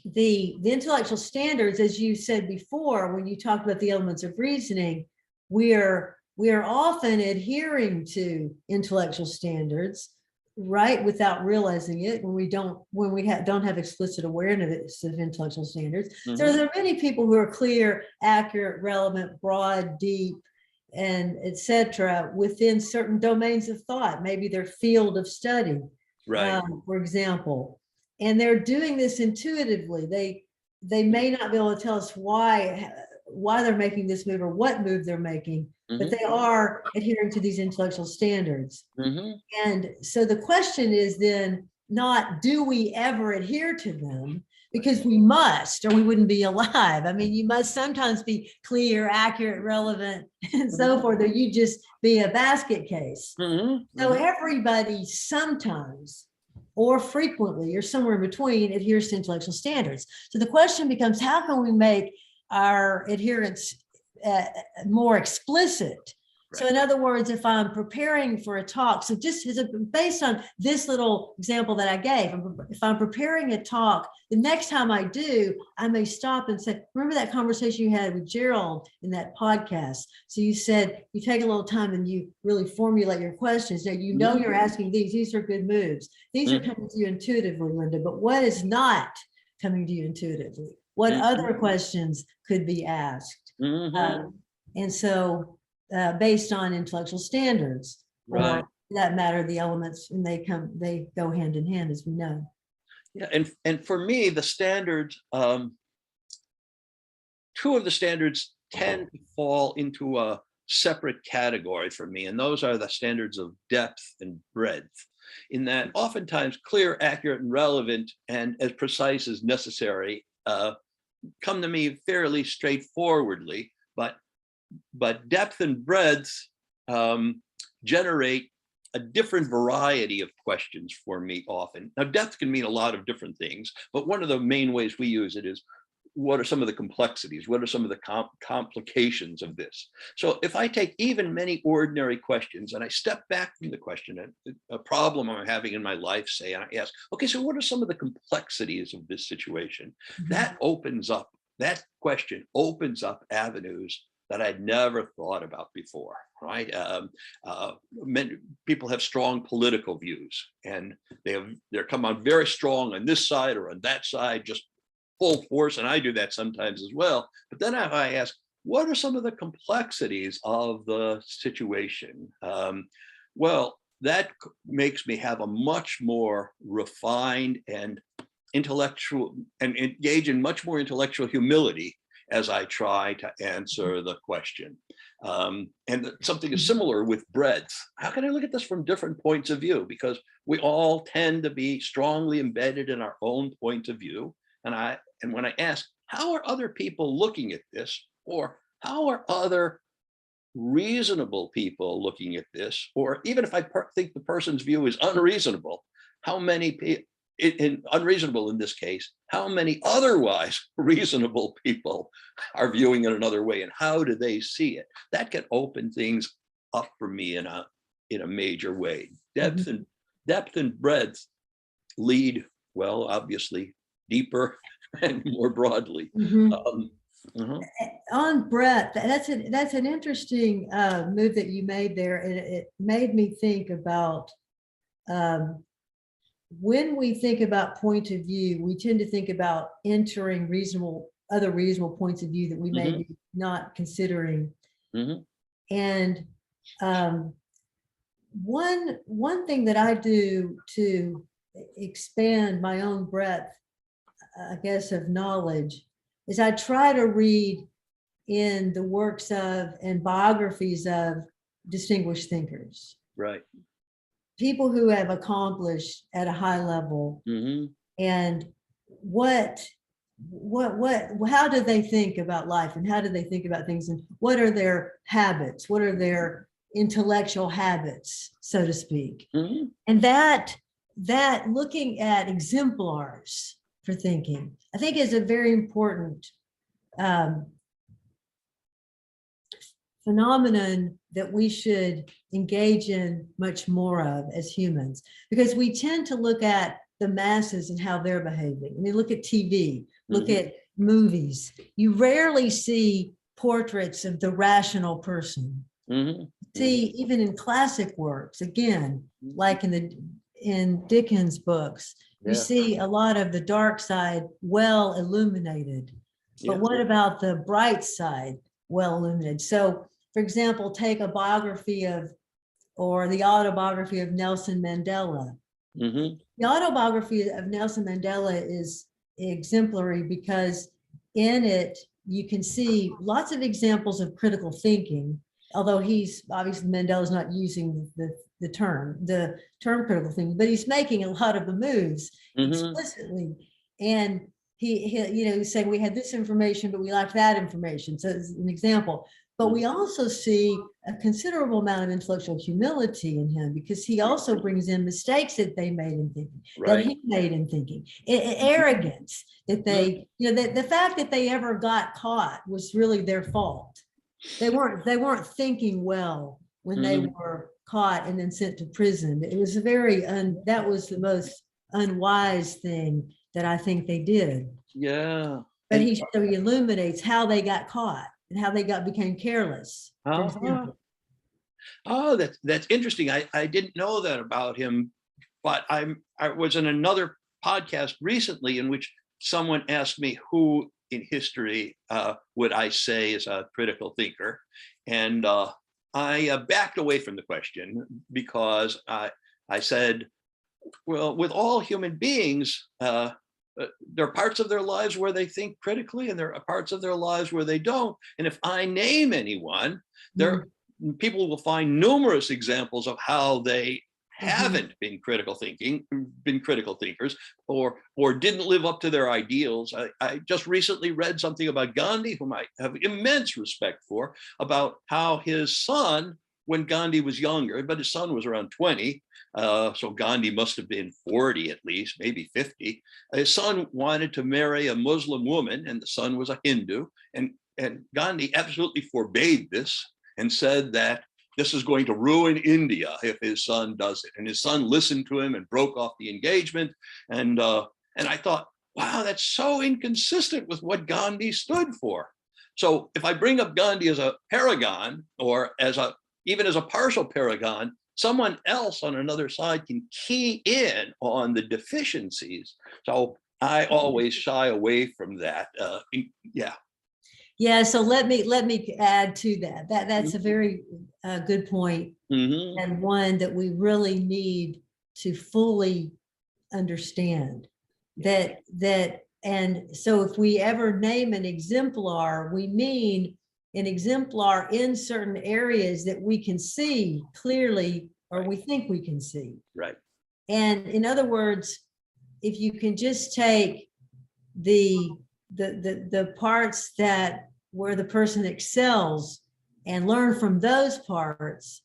the intellectual standards, as you said before, when you talked about the elements of reasoning, we are often adhering to intellectual standards, right, without realizing it, when we don't have explicit awareness of intellectual standards. So there are many people who are clear, accurate, relevant, broad, deep, and etc. within certain domains of thought, maybe their field of study, right, for example, and they're doing this intuitively. They may not be able to tell us why they're making this move or what move they're making, but they are adhering to these intellectual standards. And so the question is then not, do we ever adhere to them? Because we must, or we wouldn't be alive. I mean, you must sometimes be clear, accurate, relevant, and so forth, or you just be a basket case. So everybody sometimes, or frequently, or somewhere in between, adheres to intellectual standards. So the question becomes, how can we make our adherence more explicit So in other words, if I'm preparing for a talk, so just based on this little example that I gave, if I'm preparing a talk, the next time I do, I may stop and say, remember that conversation you had with Gerald in that podcast? So you said you take a little time and you really formulate your questions. Now, you know, you're asking these are good moves. These are coming to you intuitively, Linda, but what is not coming to you intuitively? What other questions could be asked? And so based on intellectual standards, Right. or for that matter, the elements, and they go hand in hand, as we know. Yeah, and for me, the standards, two of the standards tend to fall into a separate category for me, and those are the standards of depth and breadth, in that oftentimes clear, accurate, and relevant, and as precise as necessary, come to me fairly straightforwardly, but depth and breadth generate a different variety of questions for me often. Now, depth can mean a lot of different things, but one of the main ways we use it is, what are some of the complexities? What are some of the complications of this? So if I take even many ordinary questions and I step back from the question, a problem I'm having in my life, say, and I ask, okay, so what are some of the complexities of this situation? That question opens up avenues that I'd never thought about before, right? People have strong political views, and they're come on very strong on this side or on that side, just full force, and I do that sometimes as well. But then if I ask, what are some of the complexities of the situation? Well, that makes me have a much more refined and intellectual, and engage in much more intellectual humility as I try to answer the question. And something is similar with breadth. How can I look at this from different points of view? Because we all tend to be strongly embedded in our own point of view. And when I ask, how are other people looking at this? Or how are other reasonable people looking at this? Or even if I think the person's view is unreasonable, how many people, unreasonable in this case, how many otherwise reasonable people are viewing it another way, and how do they see it? That can open things up for me in a major way. Depth and breadth lead, well, obviously, deeper and more broadly. On breadth, that's an interesting move that you made there, and it made me think about when we think about point of view, we tend to think about entering other reasonable points of view that we may be not considering. And one thing that I do to expand my own breadth, I guess, of knowledge, is I try to read in the works of and biographies of distinguished thinkers. Right. People who have accomplished at a high level, and how do they think about life, and how do they think about things, and what are their habits? What are their intellectual habits, so to speak? And that looking at exemplars for thinking, I think, is a very important phenomenon that we should engage in much more of as humans, because we tend to look at the masses and how they're behaving. I mean, look at TV, look at movies. You rarely see portraits of the rational person. See, even in classic works, again, like in Dickens' books, you see a lot of the dark side well illuminated. But what about the bright side well illuminated? So, for example, take a biography or the autobiography of Nelson Mandela. The autobiography of Nelson Mandela is exemplary because in it, you can see lots of examples of critical thinking, although he's obviously, Mandela's not using the term critical thinking, but he's making a lot of the moves explicitly. And he's saying we had this information, but we lacked that information. So it's an example. But we also see a considerable amount of intellectual humility in him, because he also brings in mistakes that they made in thinking, that he made in thinking, arrogance, that they, the fact that they ever got caught was really their fault. They weren't thinking well when they Mhm. were caught and then sent to prison. It was that was the most unwise thing that I think they did. Yeah. But so he illuminates how they got caught and how they became careless, for Uh-huh. example. Oh, that's interesting. I didn't know that about him, but I was in another podcast recently in which someone asked me who in history would I say is a critical thinker, and I backed away from the question because I said, well, with all human beings, there are parts of their lives where they think critically, and there are parts of their lives where they don't. And if I name anyone, there Mhm. people will find numerous examples of how they Mhm. haven't been critical thinkers, or didn't live up to their ideals. I just recently read something about Gandhi, whom I have immense respect for, about how his son, when Gandhi was younger, but his son was around 20, so Gandhi must have been 40 at least, maybe 50. His son wanted to marry a Muslim woman, and the son was a Hindu, and Gandhi absolutely forbade this and said that this is going to ruin India if his son does it. And his son listened to him and broke off the engagement. And I thought, wow, that's so inconsistent with what Gandhi stood for. So if I bring up Gandhi as a paragon, or even as a partial paragon, someone else on another side can key in on the deficiencies. So I always shy away from that. Yeah. Yeah, so let me add to that. That's a very good point, Mm-hmm. and one that we really need to fully understand. Yeah. And so if we ever name an exemplar, we mean an exemplar in certain areas that we can see clearly, or Right. we think we can see. Right. And in other words, if you can just take the the parts that where the person excels and learn from those parts,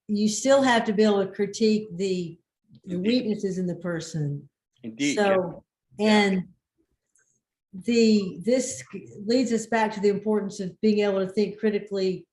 you still have to be able to critique the Indeed. weaknesses in the person. Indeed. Yeah. So, Yeah. and this leads us back to the importance of being able to think critically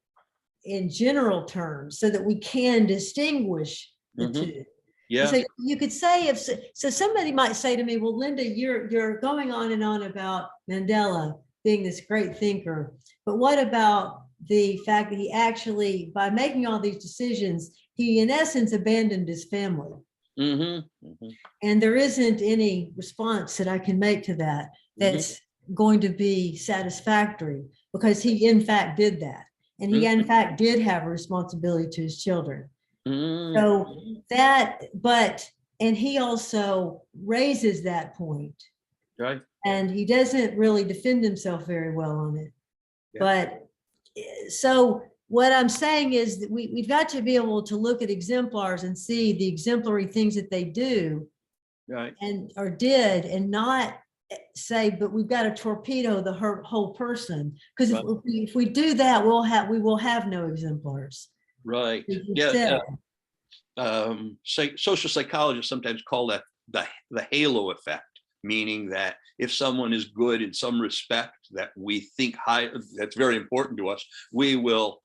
in general terms so that we can distinguish the Mm-hmm. two. And Yeah. so you could say, if so, somebody might say to me, well, Linda, you're going on and on about Mandela being this great thinker, but what about the fact that he actually, by making all these decisions, he in essence abandoned his family? Mm-hmm. Mm-hmm. And there isn't any response that I can make to that that's going to be satisfactory, because he in fact did that. And he in fact did have a responsibility to his children. Mm-hmm. So and he also raises that point, Right. and he doesn't really defend himself very well on it. Yeah. But so what I'm saying is that we've got to be able to look at exemplars and see the exemplary things that they do Right. and or did, and not say, but we've got to torpedo the whole person, because Right. if we do that, we will have no exemplars. Right. Yeah. Instead, Social psychologists sometimes call that the halo effect, meaning that if someone is good in some respect that we think high, that's very important to us, we will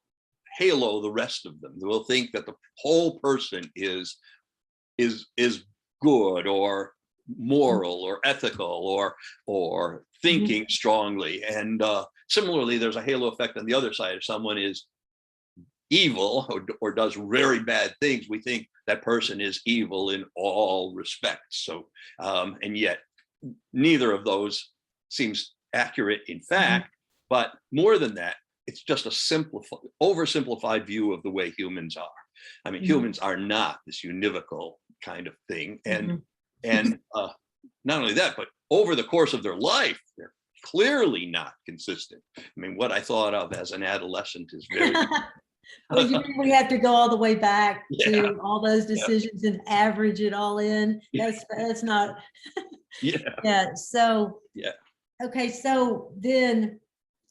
halo the rest of them. We'll think that the whole person is good, or moral, or ethical, or thinking strongly. And similarly, there's a halo effect on the other side. If someone is evil, or does very bad things, we think that person is evil in all respects. So, and yet neither of those seems accurate in fact, but more than that, it's just a oversimplified view of the way humans are. I mean, humans are not this univocal kind of thing. And not only that, but over the course of their life, they're clearly not consistent. I mean, what I thought of as an adolescent is very well, you mean we have to go all the way back Yeah. to all those decisions and average it all in? That's not. Yeah. Yeah. So. Yeah. Okay. So then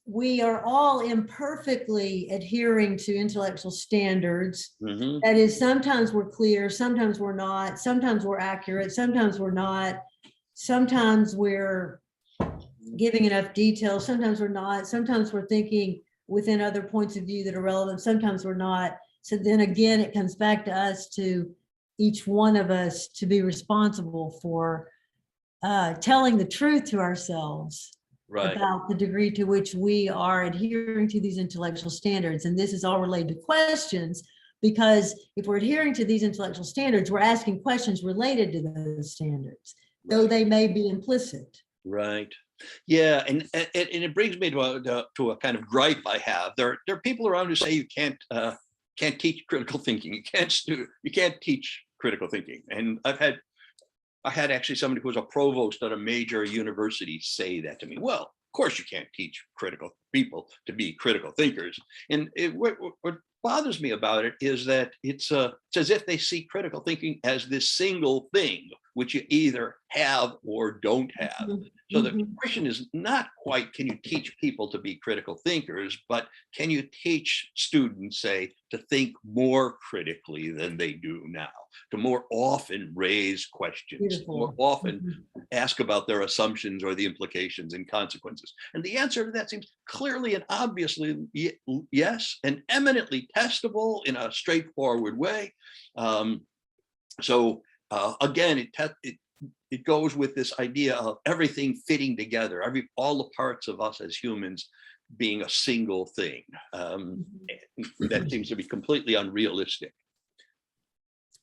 we are all imperfectly adhering to intellectual standards. That is, sometimes we're clear, sometimes we're not, sometimes we're accurate, sometimes we're not, sometimes we're giving enough detail, sometimes we're not, sometimes we're thinking within other points of view that are relevant. Sometimes we're not. So then again, it comes back to us, to each one of us, to be responsible for telling the truth to ourselves Right. about the degree to which we are adhering to these intellectual standards. And this is all related to questions, because if we're adhering to these intellectual standards, we're asking questions related to those standards, though they may be implicit. Right. Yeah, and it brings me to a kind of gripe I have. There are people around who say you can't teach critical thinking. You can't teach critical thinking. And I had actually somebody who was a provost at a major university say that to me. Well, of course you can't teach critical people to be critical thinkers. And what bothers me about it is that it's as if they see critical thinking as this single thing, which you either have or don't have. So the question is not quite, can you teach people to be critical thinkers, but can you teach students, say, to think more critically than they do now, to more often raise questions, Beautiful. more often ask about their assumptions or the implications and consequences? And the answer to that seems clearly and obviously yes, and eminently testable in a straightforward way. Again, it goes with this idea of everything fitting together, all the parts of us as humans being a single thing. That seems to be completely unrealistic.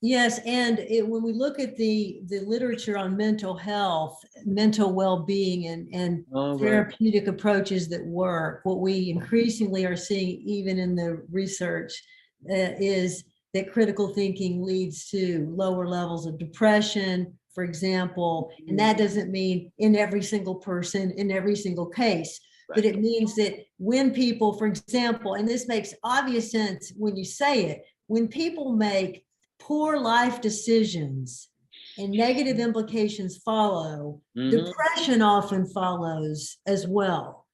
Yes, and when we look at the literature on mental health, mental well-being, and therapeutic approaches that work, what we increasingly are seeing, even in the research, is that critical thinking leads to lower levels of depression, for example. And that doesn't mean in every single person, in every single case, but it means that when people, for example, and this makes obvious sense when you say it, when people make poor life decisions and negative implications follow, depression often follows as well.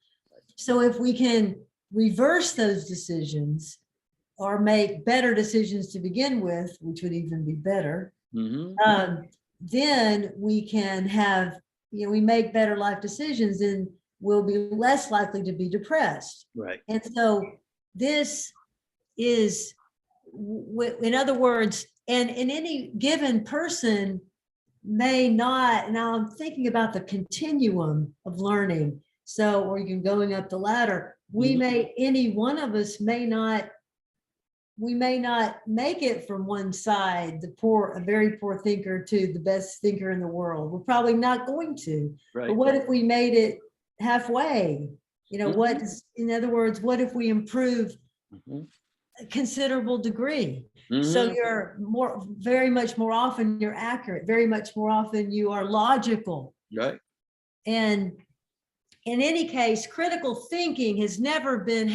So if we can reverse those decisions or make better decisions to begin with, which would even be better, then we can have, we make better life decisions and we'll be less likely to be depressed. Right. And so this is, in other words, and in any given person may not, now I'm thinking about the continuum of learning. So, or you can going up the ladder, any one of us may not make it from one side, a very poor thinker, to the best thinker in the world. We're probably not going to. Right. But what if we made it halfway? In other words, what if we improve a considerable degree? So you're very much more often you're accurate, very much more often you are logical. Right. And in any case, critical thinking has never been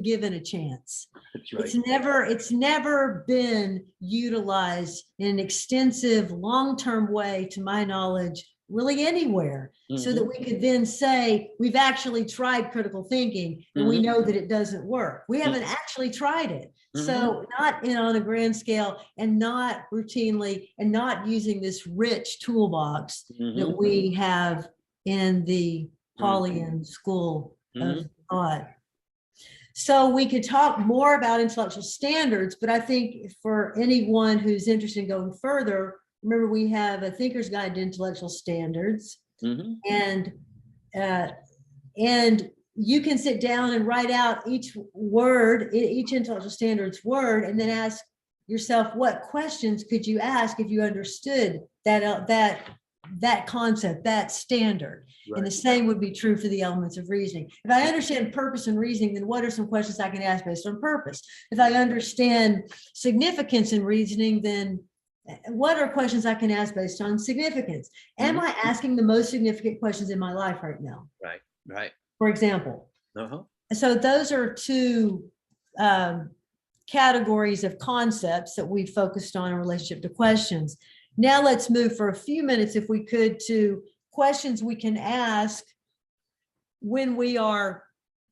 given a chance. That's right. It's never been utilized in an extensive, long-term way, to my knowledge, really anywhere, so that we could then say we've actually tried critical thinking and we know that it doesn't work. We haven't actually tried it. So not on a grand scale, and not routinely, and not using this rich toolbox that we have in the Paulian school of thought. So we could talk more about intellectual standards, but I think for anyone who's interested in going further, remember we have a Thinker's Guide to Intellectual Standards, and you can sit down and write out each intellectual standards word, and then ask yourself, what questions could you ask if you understood that concept, that standard. Right. And the same would be true for the elements of reasoning. If I understand purpose and reasoning, then what are some questions I can ask based on purpose? If I understand significance in reasoning, then what are questions I can ask based on significance? Am I asking the most significant questions in my life right now? Right. For example. So those are two categories of concepts that we focused on in relationship to questions. Now let's move for a few minutes, if we could, to questions we can ask when we are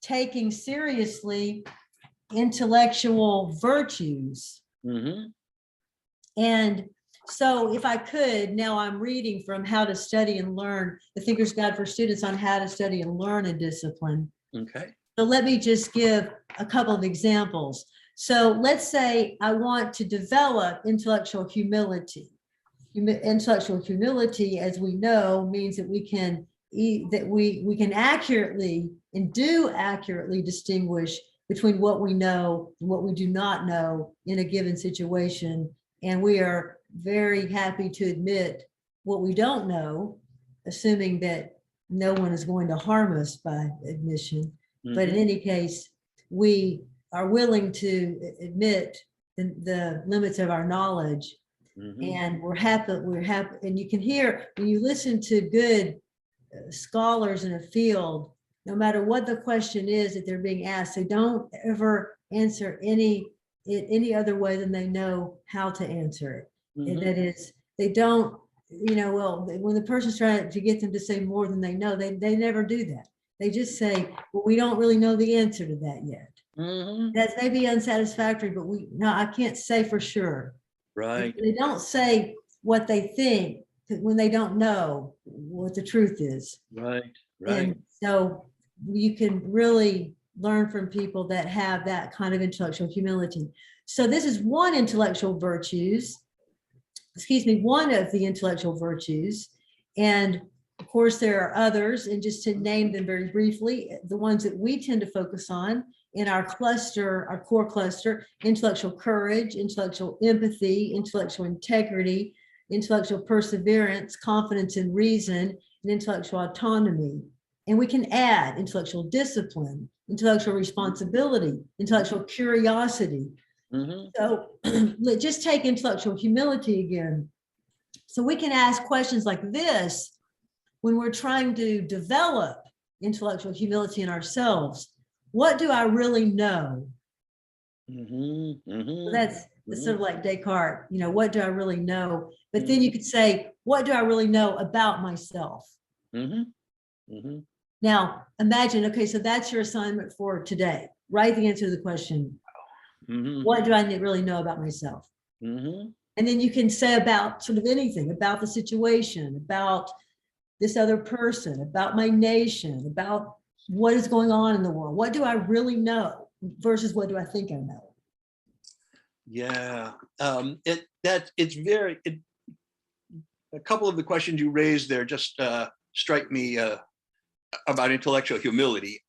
taking seriously intellectual virtues. And so if I could, now I'm reading from How to Study and Learn, the Thinker's Guide for Students on How to Study and Learn a Discipline. Okay. So let me just give a couple of examples. So let's say I want to develop intellectual humility. Intellectual humility, as we know, means that we can accurately and do accurately distinguish between what we know and what we do not know in a given situation. And we are very happy to admit what we don't know, assuming that no one is going to harm us by admission. But in any case, we are willing to admit the limits of our knowledge. And we're happy, and you can hear when you listen to good scholars in a field, no matter what the question is that they're being asked, they don't ever answer any other way than they know how to answer it. And that is, they don't, well, when the person's trying to get them to say more than they know, they never do that. They just say, well, we don't really know the answer to that yet. That may be unsatisfactory, but I can't say for sure. Right. They don't say what they think when they don't know what the truth is. Right. And so you can really learn from people that have that kind of intellectual humility. So this is one of the intellectual virtues. And of course, there are others, and just to name them very briefly, the ones that we tend to focus on in our cluster, our core cluster: intellectual courage, intellectual empathy, intellectual integrity, intellectual perseverance, confidence in reason, and intellectual autonomy. And we can add intellectual discipline, intellectual responsibility, intellectual curiosity. So let's just take intellectual humility again. So we can ask questions like this when we're trying to develop intellectual humility in ourselves. What do I really know? So that's sort of like Descartes, what do I really know? But then you could say, what do I really know about myself? Now, imagine, okay, so that's your assignment for today. Write the answer to the question, what do I really know about myself? And then you can say about sort of anything, about the situation, about this other person, about my nation, about what is going on in the world. What do I really know versus what do I think I know? Yeah, a couple of the questions you raised there just strike me about intellectual humility.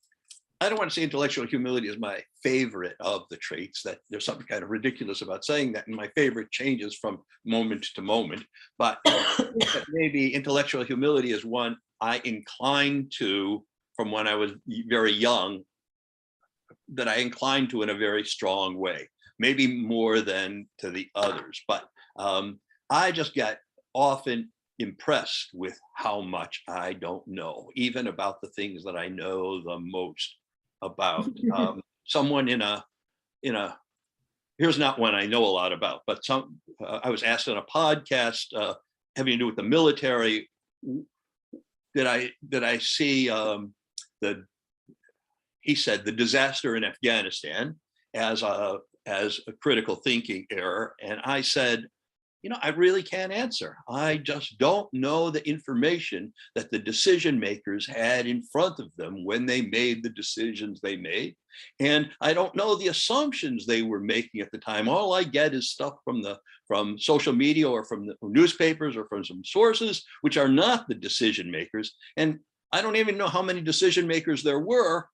I don't want to say intellectual humility is my favorite of the traits, that there's something kind of ridiculous about saying that, and my favorite changes from moment to moment, but maybe intellectual humility is one I inclined to from when I was very young, that I inclined to in a very strong way, maybe more than to the others, but I just get often impressed with how much I don't know, even about the things that I know the most about. Someone in a here's not one I know a lot about, but I was asked on a podcast having to do with the military, did I see he said the disaster in Afghanistan as a critical thinking error, and I said, I really can't answer. I just don't know the information that the decision makers had in front of them when they made the decisions they made. And I don't know the assumptions they were making at the time. All I get is stuff from social media or from the newspapers or from some sources, which are not the decision makers. And I don't even know how many decision makers there were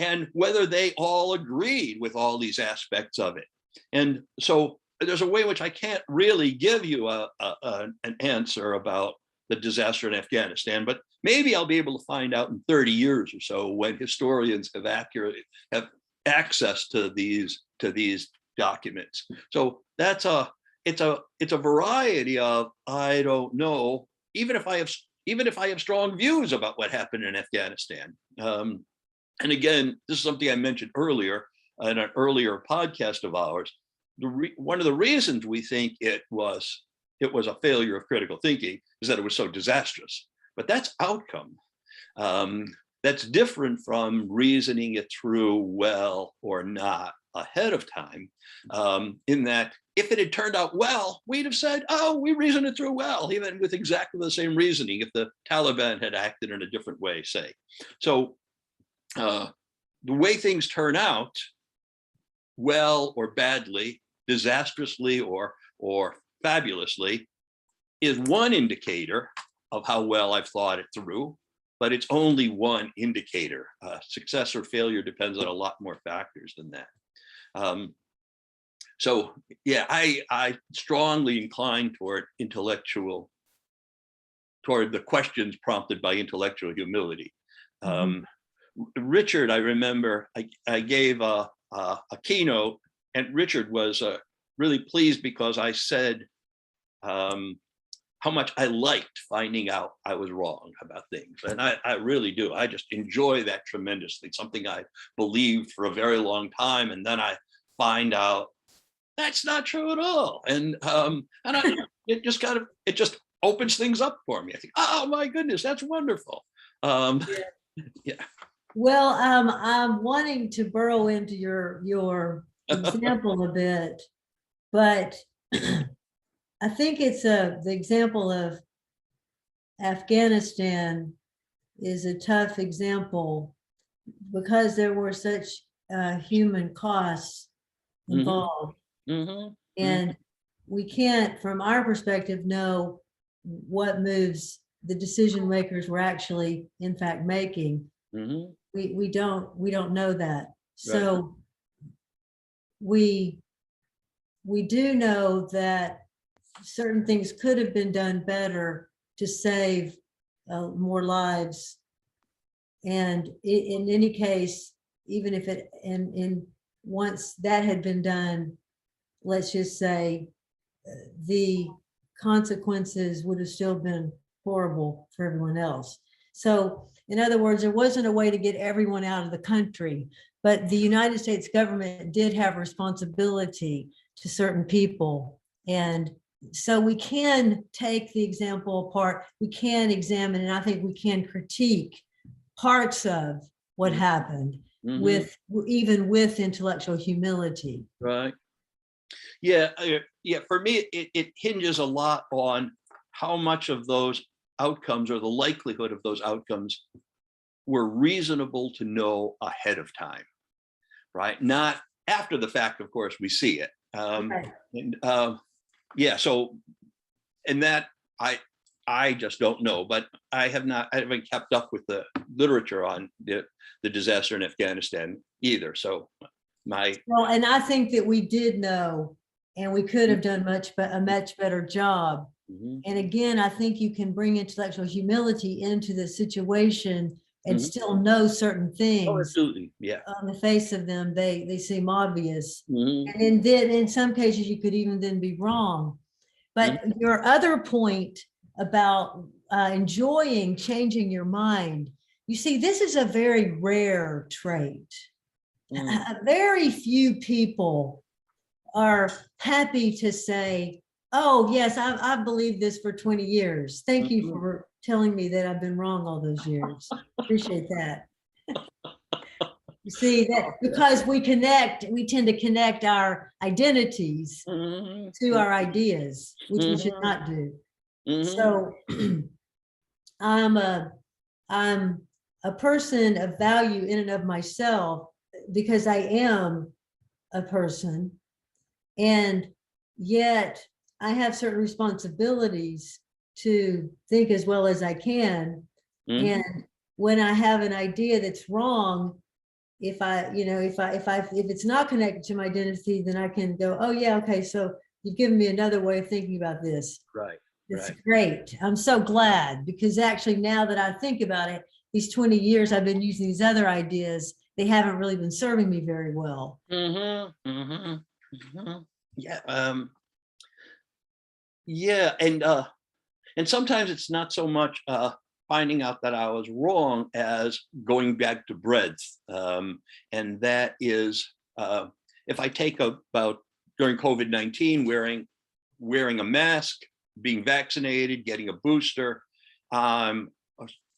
and whether they all agreed with all these aspects of it. And so there's a way in which I can't really give you an answer about the disaster in Afghanistan, but maybe I'll be able to find out in 30 years or so when historians have access to these documents. So it's a variety of I don't know, even if I have strong views about what happened in Afghanistan. And again, this is something I mentioned earlier in an earlier podcast of ours. One of the reasons we think it was a failure of critical thinking is that it was so disastrous, but that's outcome. That's different from reasoning it through well or not ahead of time, in that if it had turned out well, we'd have said, oh, we reasoned it through well, even with exactly the same reasoning if the Taliban had acted in a different way, say. So the way things turn out, well or badly, disastrously or fabulously, is one indicator of how well I've thought it through, but it's only one indicator. Success or failure depends on a lot more factors than that. So yeah, I strongly incline toward toward the questions prompted by intellectual humility. Richard, I remember I gave a keynote, and Richard was really pleased because I said how much I liked finding out I was wrong about things. And I really do. I just enjoy that tremendously. Something I believed for a very long time, and then I find out that's not true at all. And it just opens things up for me. I think, oh my goodness, that's wonderful. Yeah. Well, I'm wanting to burrow into your example a bit, but I think it's the example of Afghanistan is a tough example because there were such human costs involved. And we can't, from our perspective, know what moves the decision makers were actually, in fact, making. We don't know that. So we do know that certain things could have been done better to save more lives. And in any case, even if it, and once that had been done, let's just say the consequences would have still been horrible for everyone else. So in other words, there wasn't a way to get everyone out of the country, but the United States government did have responsibility to certain people. And so we can take the example apart, we can examine, and I think we can critique parts of what happened with even with intellectual humility. Right. Yeah. Yeah. For me, it hinges a lot on how much of those outcomes or the likelihood of those outcomes were reasonable to know ahead of time, right? Not after the fact, of course, we see it. Yeah. So, and that I just don't know, but I haven't kept up with the literature on the disaster in Afghanistan either. So well, and I think that we did know, and we could have done a much better job. And again, I think you can bring intellectual humility into the situation and still know certain things. Oh, absolutely. Yeah. On the face of them, they seem obvious. And then in some cases, you could even then be wrong. But your other point about enjoying changing your mind, you see, this is a very rare trait. Very few people are happy to say, oh, yes, I've believed this for 20 years. Thank you for telling me that I've been wrong all those years. Appreciate that. You see, that because we tend to connect our identities to our ideas, which we should not do. So I'm a person of value in and of myself because I am a person, and yet I have certain responsibilities to think as well as I can. And when I have an idea that's wrong, if it's not connected to my identity, then I can go, oh yeah, okay, so you've given me another way of thinking about this. Right. It's great. I'm so glad, because actually now that I think about it, these 20 years I've been using these other ideas, they haven't really been serving me very well. Yeah. Yeah. And sometimes it's not so much finding out that I was wrong as going back to breadth. And that is, if I take about during COVID-19, wearing a mask, being vaccinated, getting a booster, I'm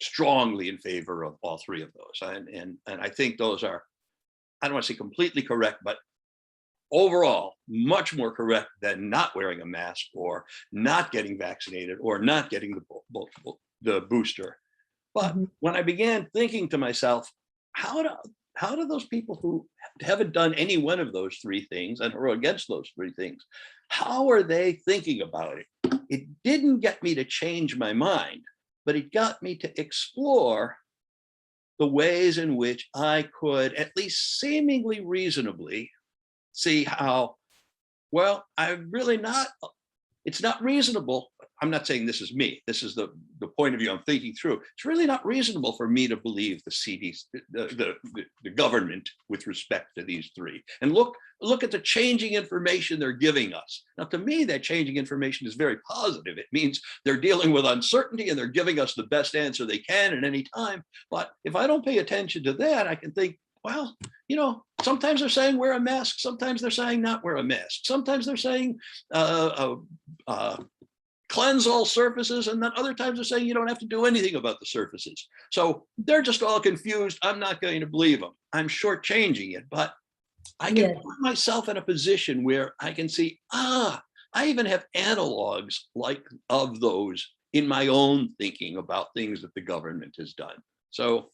strongly in favor of all three of those. And I think those are, I don't want to say completely correct, but overall much more correct than not wearing a mask or not getting vaccinated or not getting the booster. But when I began thinking to myself, how do those people who haven't done any one of those three things and are against those three things, how are they thinking about it? It didn't get me to change my mind, but it got me to explore the ways in which I could, at least seemingly reasonably, see how, well, I'm really not, it's not reasonable. I'm not saying this is me. This is the point of view I'm thinking through. It's really not reasonable for me to believe the CDC, the government with respect to these three. And look at the changing information they're giving us. Now, to me, that changing information is very positive. It means they're dealing with uncertainty and they're giving us the best answer they can at any time. But if I don't pay attention to that, I can think, well, sometimes they're saying wear a mask. Sometimes they're saying not wear a mask. Sometimes they're saying cleanse all surfaces, and then other times they're saying you don't have to do anything about the surfaces. So they're just all confused. I'm not going to believe them. I'm shortchanging it, but I can put myself in a position where I can see, I even have analogs of those in my own thinking about things that the government has done. So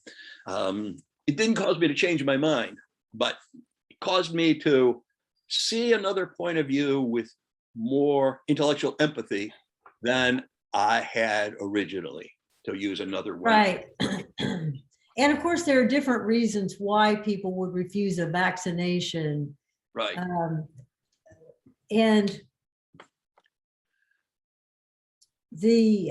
it didn't cause me to change my mind, but it caused me to see another point of view with more intellectual empathy than I had originally, to use another word. Right. And of course, there are different reasons why people would refuse a vaccination. Right. And the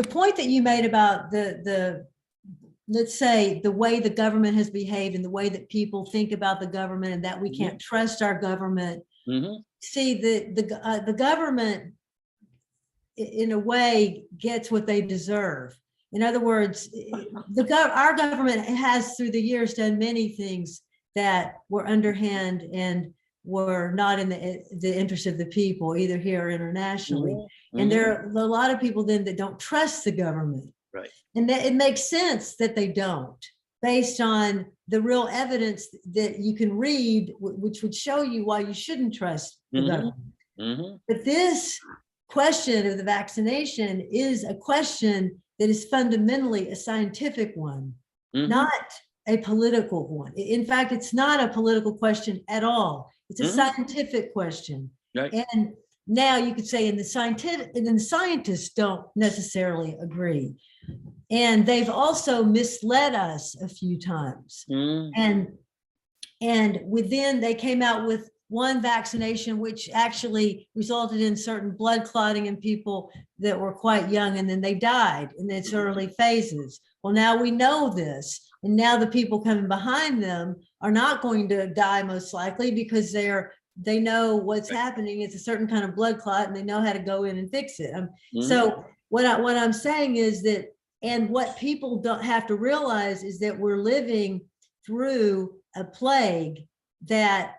point that you made about let's say the way the government has behaved and the way that people think about the government and that we can't trust our government. See, the government in a way gets what they deserve. In other words, our government has through the years done many things that were underhand and were not in the interest of the people, either here or internationally. And there are a lot of people then that don't trust the government. Right. And that it makes sense that they don't, based on the real evidence that you can read, which would show you why you shouldn't trust the government. But this question of the vaccination is a question that is fundamentally a scientific one, not a political one. In fact, it's not a political question at all. It's a scientific question. Right. And now you could say, and the scientists don't necessarily agree. And they've also misled us a few times. And within, they came out with one vaccination, which actually resulted in certain blood clotting in people that were quite young, and then they died in its early phases. Well, now we know this, and now the people coming behind them are not going to die most likely because they know what's happening. It's a certain kind of blood clot, and they know how to go in and fix it. So what I'm saying is that, and what people don't have to realize is that we're living through a plague that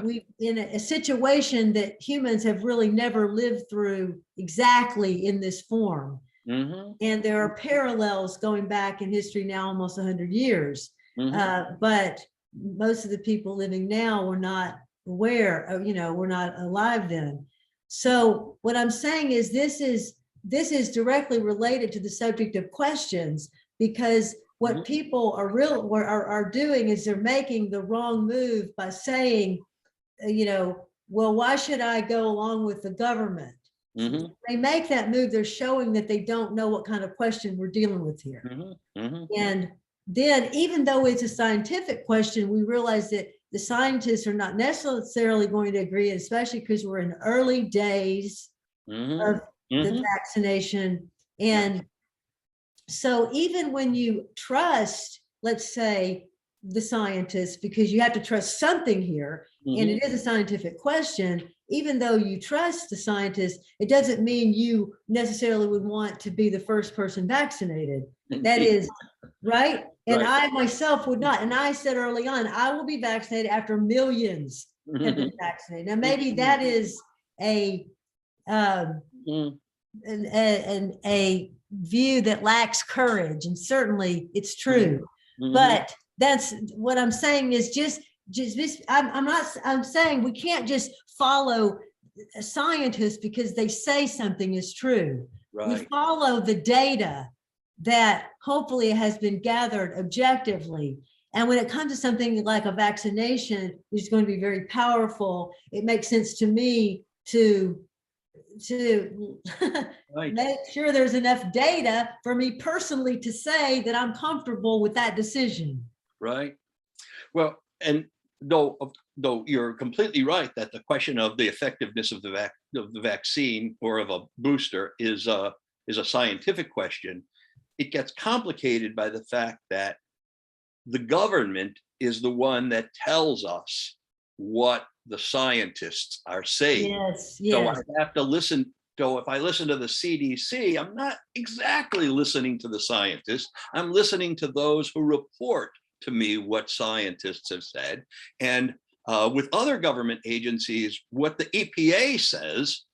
we in a situation that humans have really never lived through exactly in this form. And there are parallels going back in history now almost 100 years. But most of the people living now were not aware of, we're not alive then. So what I'm saying is this is directly related to the subject of questions, because what people are doing is they're making the wrong move by saying, well, why should I go along with the government? They make that move, they're showing that they don't know what kind of question we're dealing with here. And then, even though it's a scientific question, we realize that the scientists are not necessarily going to agree, especially because we're in early days of the vaccination. And so even when you trust, let's say, the scientists, because you have to trust something here, and it is a scientific question, even though you trust the scientists, it doesn't mean you necessarily would want to be the first person vaccinated. That is right. And I myself would not. And I said early on, I will be vaccinated after millions have been vaccinated. Now, maybe that is a view that lacks courage, and certainly it's true. But that's what I'm saying is I'm saying we can't just follow scientists because they say something is true. We Right. follow the data that hopefully has been gathered objectively. And when it comes to something like a vaccination, which is going to be very powerful, it makes sense to me to Right. make sure there's enough data for me personally to say that I'm comfortable with that decision. Right. Well, and though you're completely right that the question of the effectiveness of the vaccine or of a booster is a scientific question, it gets complicated by the fact that the government is the one that tells us what the scientists are saying. Yes, So yes. I have to listen. So if I listen to the CDC, I'm not exactly listening to the scientists. I'm listening to those who report to me what scientists have said. And with other government agencies, what the EPA says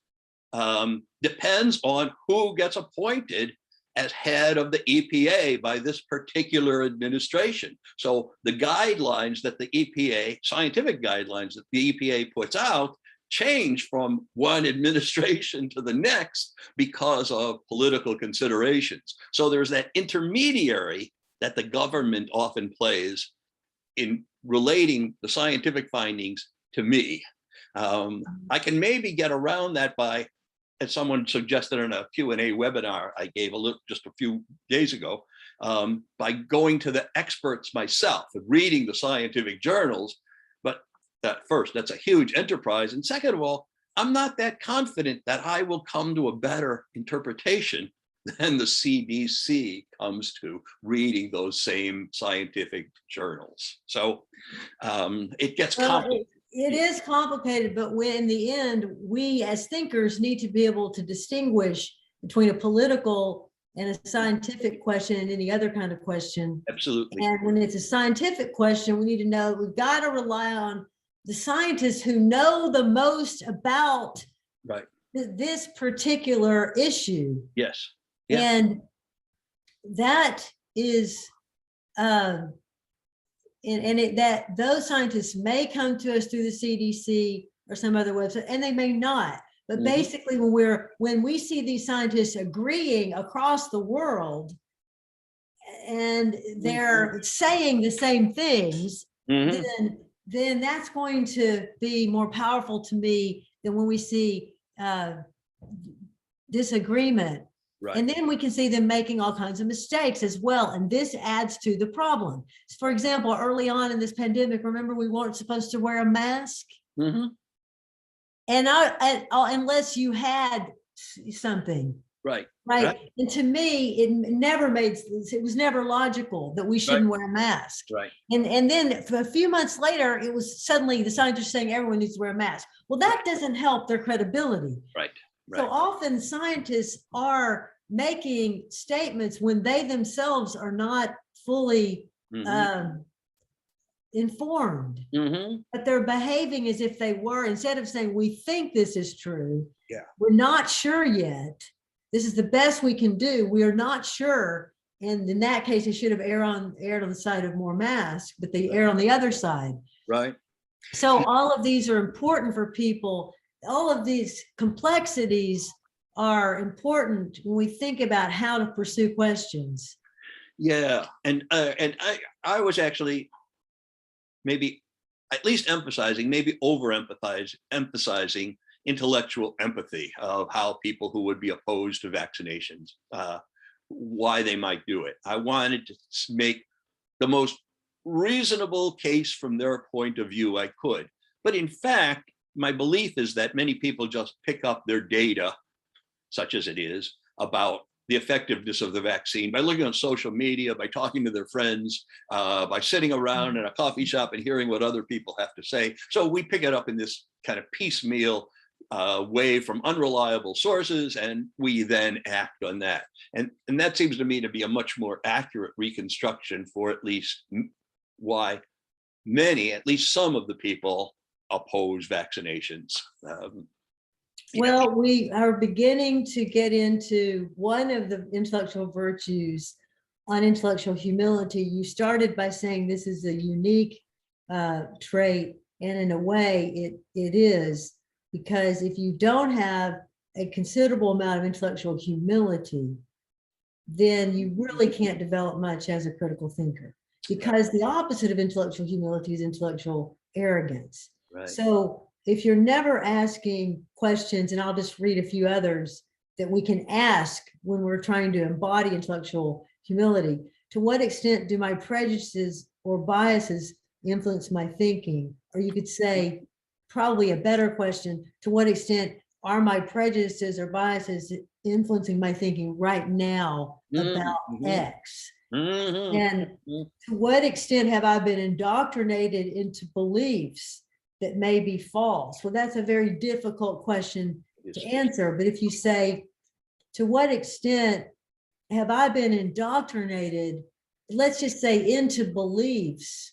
depends on who gets appointed as head of the EPA by this particular administration. So the guidelines that the EPA, scientific guidelines that the EPA puts out, change from one administration to the next because of political considerations. So there's that intermediary that the government often plays in relating the scientific findings to me. I can maybe get around that by, as someone suggested in a Q&A webinar I gave just a few days ago, by going to the experts myself and reading the scientific journals. But first, that's a huge enterprise. And second of all, I'm not that confident that I will come to a better interpretation than the CDC comes to reading those same scientific journals. So it gets complicated. It is complicated, but when in the end, we as thinkers need to be able to distinguish between a political and a scientific question and any other kind of question. Absolutely. And when it's a scientific question, we need to know we've got to rely on the scientists who know the most about right. This particular issue. Yes. Yeah. And that is that those scientists may come to us through the CDC or some other website, and they may not. But basically, when we see these scientists agreeing across the world, and they're saying the same things, then that's going to be more powerful to me than when we see disagreement. Right. And then we can see them making all kinds of mistakes as well. And this adds to the problem. For example, early on in this pandemic, remember we weren't supposed to wear a mask? And unless you had something. Right. And to me, it was never logical that we shouldn't wear a mask. Right. And then a few months later, it was suddenly the scientists saying everyone needs to wear a mask. Well, that doesn't help their credibility. Right. So often scientists are making statements when they themselves are not fully informed, but they're behaving as if they were. Instead of saying, we think this is true, we're not sure yet. This is the best we can do. We are not sure. And in that case, they should have erred on the side of more masks, but they erred on the other side. Right. So all of these are important for people. All of these complexities are important when we think about how to pursue questions. Yeah, and I was actually maybe at least emphasizing, maybe emphasizing intellectual empathy of how people who would be opposed to vaccinations, why they might do it. I wanted to make the most reasonable case from their point of view I could. But in fact, my belief is that many people just pick up their data, such as it is, about the effectiveness of the vaccine by looking on social media, by talking to their friends, by sitting around in a coffee shop and hearing what other people have to say. So we pick it up in this kind of piecemeal way from unreliable sources, and we then act on that. And that seems to me to be a much more accurate reconstruction for at least why many, at least some of the people, oppose vaccinations. Well, we are beginning to get into one of the intellectual virtues on intellectual humility. You started by saying this is a unique trait, and in a way it is. because if you don't have a considerable amount of intellectual humility, then you really can't develop much as a critical thinker, because the opposite of intellectual humility is intellectual arrogance. Right. So if you're never asking questions, and I'll just read a few others that we can ask when we're trying to embody intellectual humility. To what extent do my prejudices or biases influence my thinking? Or you could say, probably a better question, to what extent are my prejudices or biases influencing my thinking right now about X? And to what extent have I been indoctrinated into beliefs that may be false? Well, that's a very difficult question to answer. But if you say, to what extent have I been indoctrinated, let's just say into beliefs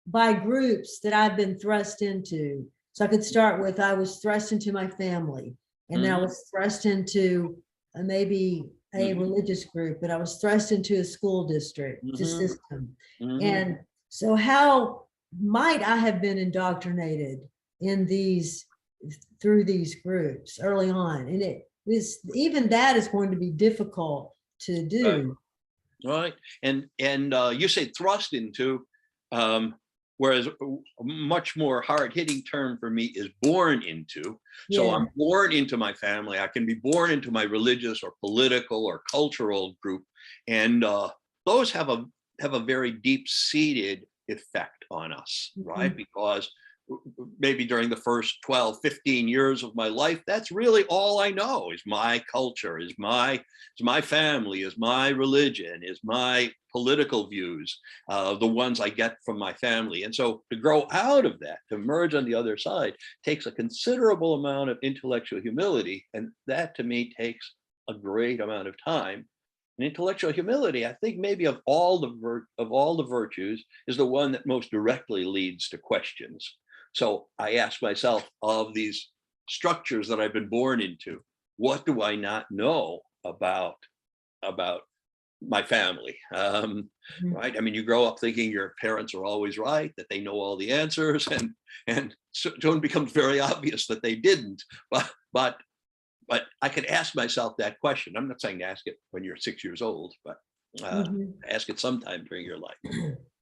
by groups that I've been thrust into? So I could start with, I was thrust into my family, and then I was thrust into maybe a religious group, and I was thrust into a school district, the system. And so how might I have been indoctrinated in these, through these groups early on? And it is, even that is going to be difficult to do. Right. And you say thrust into, whereas a much more hard-hitting term for me is born into. So I'm born into my family. I can be born into my religious or political or cultural group, and those have a very deep-seated effect on us, right? Because maybe during the first 12, 15 years of my life, that's really all I know is my culture, is my family, is my religion, is my political views, the ones I get from my family. And so to grow out of that, to emerge on the other side, takes a considerable amount of intellectual humility. And that to me takes a great amount of time. And intellectual humility, I think maybe of all the virtues, is the one that most directly leads to questions. So I ask myself, of these structures that I've been born into, what do I not know about my family? Right? I mean, you grow up thinking your parents are always right, that they know all the answers, and soon it becomes very obvious that they didn't. But I could ask myself that question. I'm not saying to ask it when you're 6 years old, but ask it sometime during your life.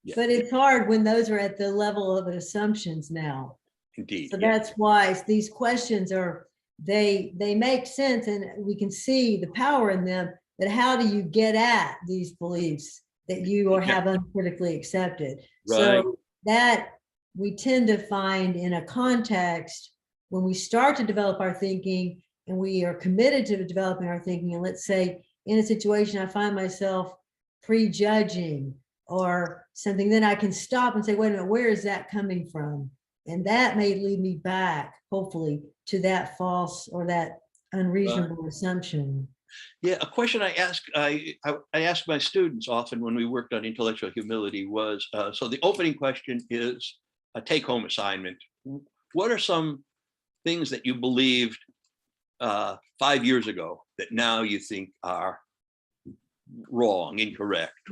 Yeah. But it's hard when those are at the level of assumptions now. Indeed. So that's why these questions are, they make sense, and we can see the power in them, but how do you get at these beliefs that you have uncritically accepted? Right. So that we tend to find in a context when we start to develop our thinking, and we are committed to developing our thinking, and let's say in a situation I find myself prejudging or something, then I can stop and say, wait a minute, where is that coming from? And that may lead me back, hopefully, to that false or that unreasonable assumption. Yeah, a question I ask my students often when we worked on intellectual humility was, so the opening question is a take-home assignment. What are some things that you believed 5 years ago that now you think are wrong, incorrect,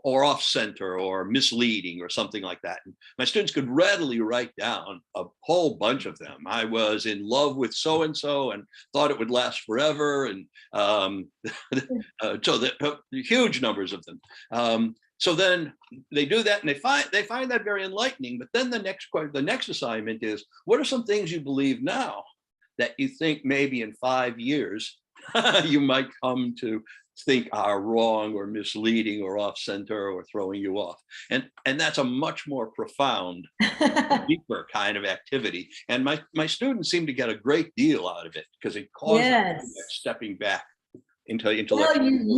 or off center or misleading or something like that? And my students could readily write down a whole bunch of them. I was in love with so-and-so and thought it would last forever. And so the huge numbers of them. So then they do that, and they find that very enlightening. But then the next assignment is, what are some things you believe now that you think maybe in 5 years you might come to think are wrong or misleading or off center or throwing you off? And that's a much more profound, deeper kind of activity. And my students seem to get a great deal out of it, because it causes them stepping back into intellectual. Well,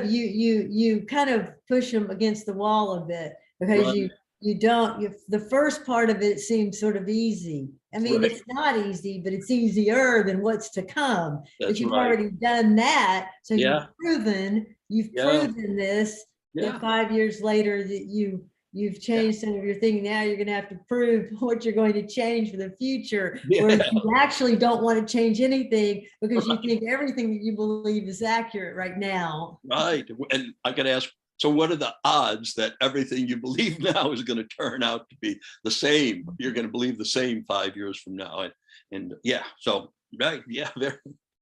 you kind of push them against the wall a bit, because the first part of it seems sort of easy. I mean, it's not easy, but it's easier than what's to come. But you've already done that. So you've proven this, that 5 years later that you've changed some of your thinking. Now you're going to have to prove what you're going to change for the future. Whereas you actually don't want to change anything, because you think everything that you believe is accurate right now. Right. And I could ask So what are the odds that everything you believe now is going to turn out to be the same? You're going to believe the same 5 years from now. And yeah, so right, yeah, there,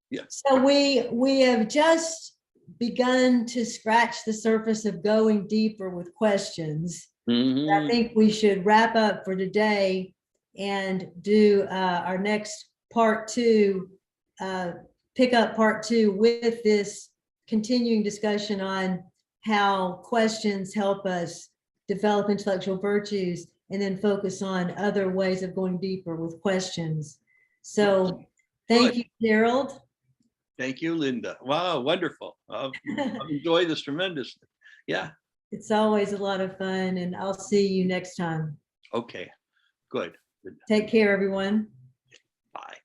yeah. So we have just begun to scratch the surface of going deeper with questions. I think we should wrap up for today and do our next part two, pick up part two with this continuing discussion on how questions help us develop intellectual virtues, and then focus on other ways of going deeper with questions. So thank you, Gerald. Thank you, Linda. Wow, wonderful. I've enjoyed this tremendously. Yeah. It's always a lot of fun, and I'll see you next time. Okay, good. Take care, everyone. Bye.